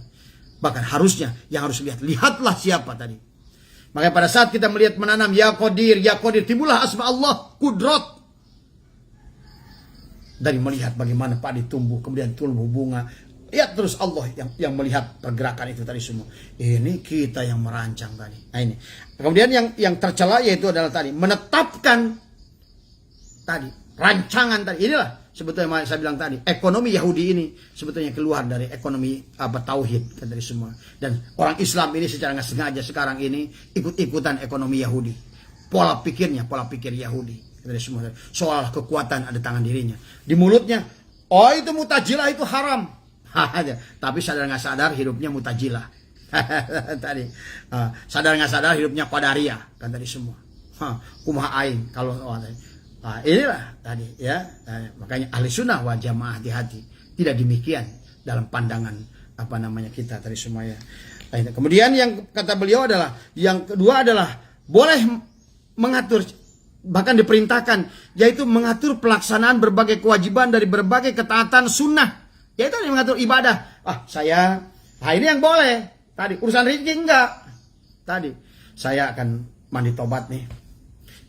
Bahkan harusnya yang harus lihatlah siapa tadi. Makanya pada saat kita melihat menanam ya Qadir, timbullah asma Allah, kudrat. Dari melihat bagaimana padi tumbuh, kemudian tumbuh bunga, lihat terus Allah yang melihat pergerakan itu tadi semua. Ini kita yang merancang tadi. Nah ini. Kemudian yang tercela yaitu adalah tadi menetapkan tadi, rancangan tadi. Inilah sebetulnya saya bilang tadi, ekonomi Yahudi ini sebetulnya keluar dari ekonomi tauhid kan, dari semua. Dan orang Islam ini secara nggak sengaja sekarang ini ikut-ikutan ekonomi Yahudi. Pola pikirnya, pola pikir Yahudi dari semua. Soal kekuatan ada tangan dirinya. Di mulutnya, oh itu mutajilah, itu haram. Tapi sadar nggak sadar hidupnya mutajilah. Tadi sadar nggak sadar hidupnya qadariyah kan tadi semua. Kumaha aing kalau inilah tadi ya. Makanya ahli sunnah wal jamaah hati-hati, tidak demikian dalam pandangan kita tadi semua ya. Kemudian yang kata beliau adalah, yang kedua adalah boleh mengatur, bahkan diperintahkan, yaitu mengatur pelaksanaan berbagai kewajiban dari berbagai ketaatan sunnah, yaitu yang mengatur ibadah. Ini yang boleh. Tadi urusan rezeki enggak. Tadi saya akan mandi tobat nih.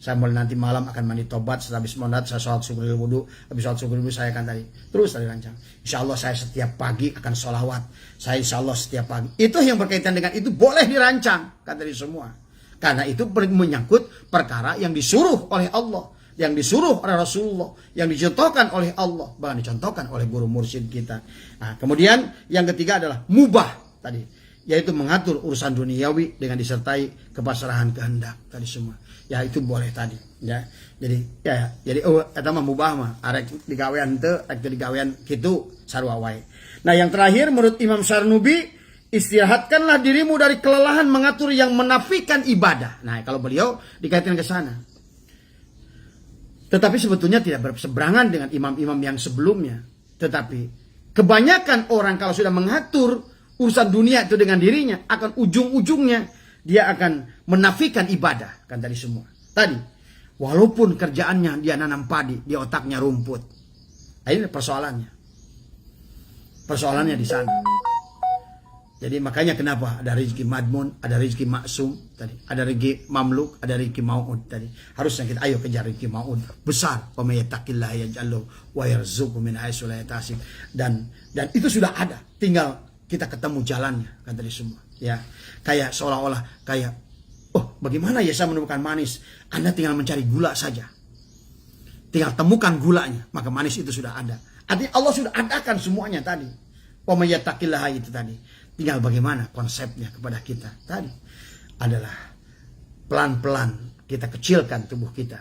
Saya mulai nanti malam akan mandi tobat. Setelah habis monat saya sholat subuh wudu. Habis sholat subuh wudu saya akan terus rancang. Insya Allah saya setiap pagi akan sholawat. Saya insya Allah setiap pagi. Itu yang berkaitan dengan itu boleh dirancang kan tadi semua. Karena itu menyangkut perkara yang disuruh oleh Allah, yang disuruh oleh Rasulullah, yang dicontohkan oleh Allah, bahkan dicontohkan oleh guru mursyid kita. Nah, kemudian yang ketiga adalah mubah tadi, yaitu mengatur urusan duniawi dengan disertai kepasrahan kehendak tadi semua. Ya itu boleh tadi ya. Jadi eta mah mubah mah arek digawean teu, arek digawean kitu sarua wae. Nah, yang terakhir menurut Imam Syarnubi, istirahatkanlah dirimu dari kelelahan mengatur yang menafikan ibadah. Nah, kalau beliau dikaitkan ke sana. Tetapi sebetulnya tidak berseberangan dengan imam-imam yang sebelumnya. Tetapi kebanyakan orang kalau sudah mengatur urusan dunia itu dengan dirinya, akan ujung-ujungnya dia akan menafikan ibadah. Kan tadi semua. Tadi, walaupun kerjaannya dia nanam padi, di otaknya rumput. Nah, ini persoalannya. Persoalannya di sana. Jadi makanya kenapa ada rezeki madmun, ada rezeki maksum tadi, ada rezeki mamluk, ada rezeki mau'ud tadi. Harusnya kita ayo kejar rezeki mau'ud besar. Wa may yattaqillaha yaj'alhu wa yarzuqhu min haitsu la yahtasib. Dan itu sudah ada, tinggal kita ketemu jalannya kan tadi semua. Ya, kayak seolah-olah kayak bagaimana ya saya menemukan manis? Anda tinggal mencari gula saja. Tinggal temukan gulanya, maka manis itu sudah ada. Artinya Allah sudah adakan semuanya tadi. Wa may yattaqillaha itu tadi. Tinggal bagaimana konsepnya kepada kita tadi adalah pelan-pelan kita kecilkan tubuh kita,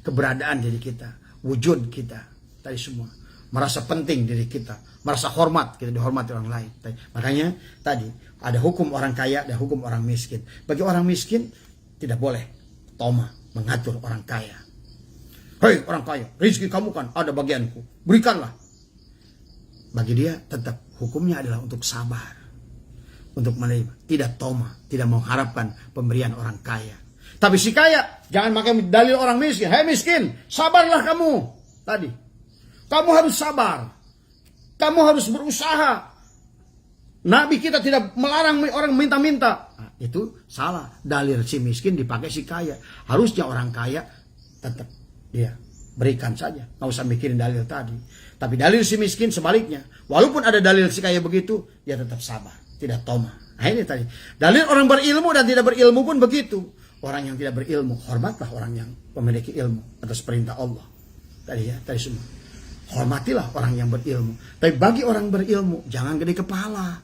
keberadaan diri kita, wujud kita, tadi semua. Merasa penting diri kita, merasa hormat, kita dihormati orang lain. Makanya tadi ada hukum orang kaya dan hukum orang miskin. Bagi orang miskin tidak boleh toma mengatur orang kaya. Hei orang kaya, rezeki kamu kan ada bagianku, berikanlah. Bagi dia tetap hukumnya adalah untuk sabar. Untuk menerima, tidak toma, tidak mengharapkan pemberian orang kaya. Tapi si kaya jangan pakai dalil orang miskin. Hei miskin, sabarlah kamu. Tadi, kamu harus sabar, kamu harus berusaha. Nabi kita tidak melarang orang minta-minta. Nah, itu salah. Dalil si miskin dipakai si kaya. Harusnya orang kaya tetap dia berikan saja, nggak usah mikirin dalil tadi. Tapi dalil si miskin sebaliknya, walaupun ada dalil si kaya begitu, dia tetap sabar. Tidak toma. Nah ini tadi. Dalil orang berilmu dan tidak berilmu pun begitu. Orang yang tidak berilmu, hormatlah orang yang memiliki ilmu atas perintah Allah. Tadi ya, tadi semua. Hormatilah orang yang berilmu. Tapi bagi orang berilmu, jangan gede kepala.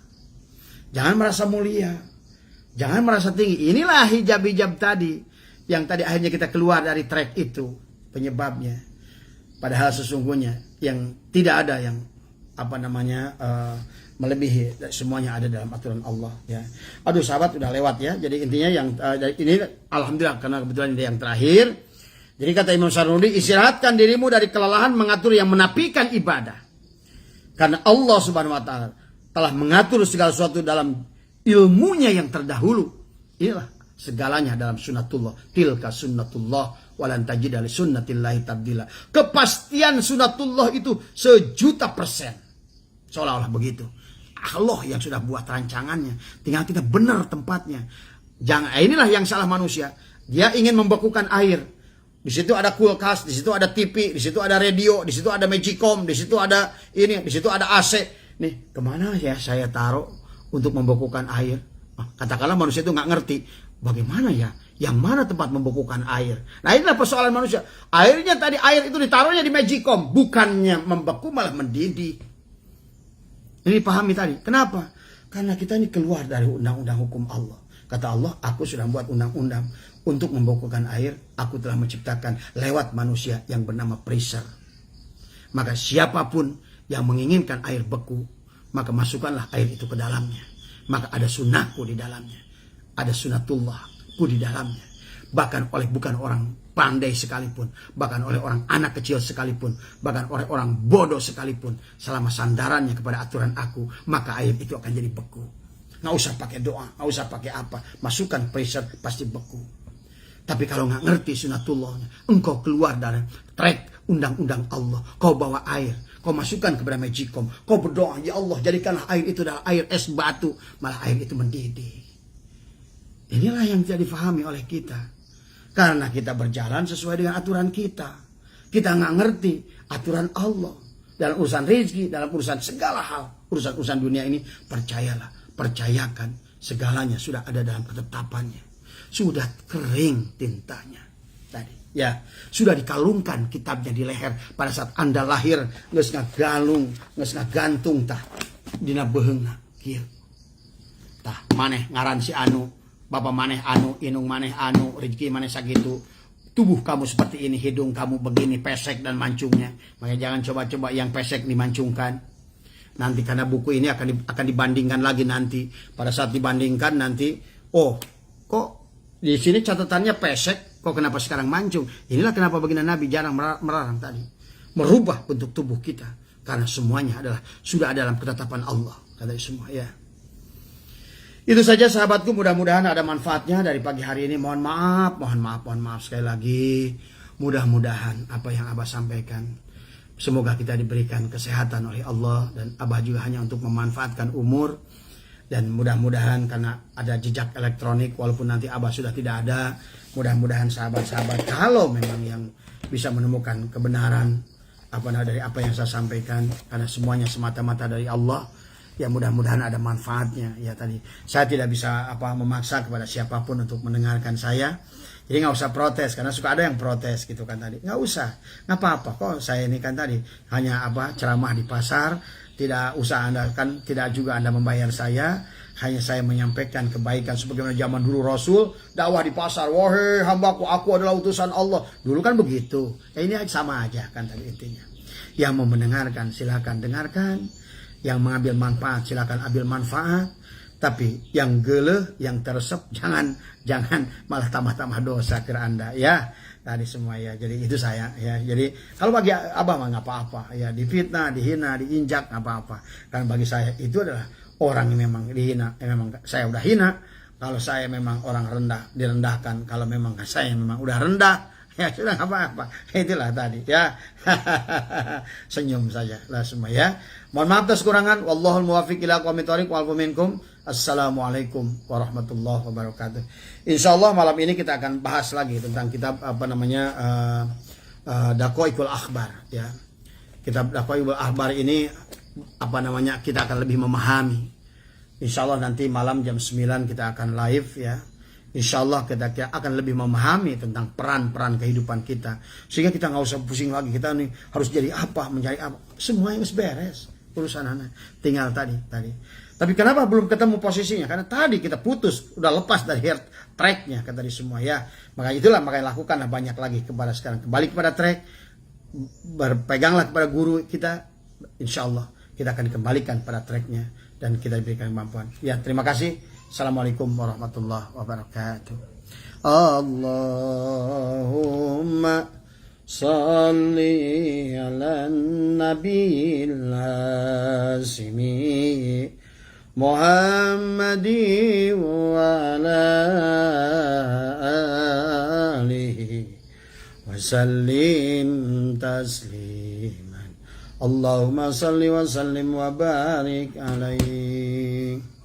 Jangan merasa mulia. Jangan merasa tinggi. Inilah hijab-hijab tadi. Yang tadi akhirnya kita keluar dari track itu. Penyebabnya. Padahal sesungguhnya yang tidak ada yang melebihi semuanya ada dalam aturan Allah ya. Aduh sahabat udah lewat ya. Jadi intinya yang ini alhamdulillah karena kebetulan ini yang terakhir. Jadi kata Imam Syarnubi, istirahatkan dirimu dari kelelahan mengatur yang menafikan ibadah. Karena Allah Subhanahu wa taala telah mengatur segala sesuatu dalam ilmunya yang terdahulu. Inilah segalanya dalam sunnatullah. Tilka sunnatullah walan tajida li sunnatillahi tabdila. Kepastian sunnatullah itu 1.000.000%. Seolah-olah begitu. Allah yang sudah buat rancangannya. Tinggal kita benar tempatnya. Inilah yang salah manusia. Dia ingin membekukan air. Di situ ada kulkas, di situ ada TV, di situ ada radio, di situ ada magicom, di situ ada ini, di situ ada AC. Nih, kemana ya saya taruh untuk membekukan air? Katakanlah manusia itu nggak ngerti. Bagaimana ya Yang mana tempat membekukan air? Nah, inilah persoalan manusia. Airnya tadi, air itu ditaruhnya di Magicom, bukannya membeku malah mendidih. Ini pahami tadi. Kenapa? Karena kita ini keluar dari undang-undang hukum Allah. Kata Allah, aku sudah buat undang-undang untuk membekukan air. Aku telah menciptakan lewat manusia yang bernama pressure. Maka siapapun yang menginginkan air beku, maka masukkanlah air itu ke dalamnya. Maka ada sunnahku di dalamnya. Ada sunnatullah di dalamnya. Bahkan oleh bukan orang pandai sekalipun, bahkan oleh orang anak kecil sekalipun, bahkan oleh orang bodoh sekalipun, selama sandarannya kepada aturan aku, maka air itu akan jadi beku. Nggak usah pakai doa, nggak usah pakai apa, masukkan pressure pasti beku. Tapi kalau nggak ngerti sunnatullahnya, engkau keluar dari track undang-undang Allah, kau bawa air, kau masukkan kepada Magicom, kau berdoa, ya Allah jadikanlah air itu adalah air es batu, malah air itu mendidih. Inilah yang tidak difahami oleh kita. Karena kita berjalan sesuai dengan aturan kita. Kita nggak ngerti aturan Allah. Dalam urusan rezeki, dalam urusan segala hal. Urusan-urusan dunia ini, percayalah. Percayakan, segalanya sudah ada dalam ketetapannya. Sudah kering tintanya. Tadi, ya, sudah dikalungkan kitabnya di leher. Pada saat Anda lahir, nggak galung, nggak gantung, tah. Dina beheungna, kieu. Tah, maneh ngaran si anu. Bapak maneh anu, inung maneh anu, rezeki maneh sagitu. Tubuh kamu seperti ini, hidung kamu begini, pesek dan mancungnya. Makanya jangan coba-coba yang pesek dimancungkan. Nanti karena buku ini akan dibandingkan lagi nanti. Pada saat dibandingkan nanti, oh kok di sini catatannya pesek, kok kenapa sekarang mancung? Inilah kenapa baginda Nabi jarang melarang tadi. Merubah bentuk tubuh kita. Karena semuanya adalah sudah ada dalam ketetapan Allah. Kata semua ya. Itu saja sahabatku, mudah-mudahan ada manfaatnya dari pagi hari ini. Mohon maaf sekali lagi. Mudah-mudahan apa yang Abah sampaikan, semoga kita diberikan kesehatan oleh Allah. Dan Abah juga hanya untuk memanfaatkan umur. Dan mudah-mudahan karena ada jejak elektronik, walaupun nanti Abah sudah tidak ada, mudah-mudahan sahabat-sahabat kalau memang yang bisa menemukan kebenaran dari apa yang saya sampaikan, karena semuanya semata-mata dari Allah. Ya mudah-mudahan ada manfaatnya. Ya tadi saya tidak bisa memaksa kepada siapapun untuk mendengarkan saya. Jadi nggak usah protes, karena suka ada yang protes gitu kan tadi. Nggak usah, nggak apa-apa kok. Saya ini kan tadi hanya ceramah di pasar. Tidak usah Anda kan, tidak juga Anda membayar saya. Hanya saya menyampaikan kebaikan sebagaimana zaman dulu Rasul dakwah di pasar. Wahai hambaku, aku adalah utusan Allah. Dulu kan begitu. Ini sama aja kan tadi intinya. Yang mau mendengarkan silakan dengarkan. Yang mengambil manfaat silakan ambil manfaat, tapi yang geleh, yang teresep jangan malah tambah-tambah dosa ke Anda ya. Tadi semua ya. Jadi itu saya ya. Jadi kalau bagi Abah mah nggak apa-apa ya, difitnah, dihina, diinjak nggak apa-apa. Karena bagi saya itu adalah orang yang memang dihina, memang saya udah hina. Kalau saya memang orang rendah, direndahkan. Kalau memang saya memang udah rendah, ya sudah apa-apa. Itulah tadi ya. Senyum saja lah semua ya. Mohon maaf atas kekurangan. Wallahul muwaffiq ila aqwamit thoriq wal minkum. Assalamualaikum warahmatullahi wabarakatuh. Insyaallah malam ini kita akan bahas lagi tentang kitab Daqaiqul Akhbar ya. Kitab Daqaiqul Akhbar ini kita akan lebih memahami. Insyaallah nanti malam jam 9 kita akan live ya. Insyaallah kita akan lebih memahami tentang peran-peran kehidupan kita. Sehingga kita nggak usah pusing lagi. Kita nih harus jadi apa, mencari apa. Semuanya harus beres. Urusan anak. Tinggal tadi. Tapi kenapa belum ketemu posisinya? Karena tadi kita putus. Udah lepas dari tracknya. Kata tadi semua ya. Makanya lakukanlah banyak lagi kepada sekarang. Kembali kepada track. Berpeganglah kepada guru kita. Insyaallah kita akan dikembalikan pada tracknya. Dan kita diberikan kemampuan. Ya, terima kasih. Assalamualaikum warahmatullahi wabarakatuh. Allahumma salli ala nabiyil hasimi Muhammadi wa ala alihi wa sallim tasliman. Allahumma salli wa sallim wa barik alaihi.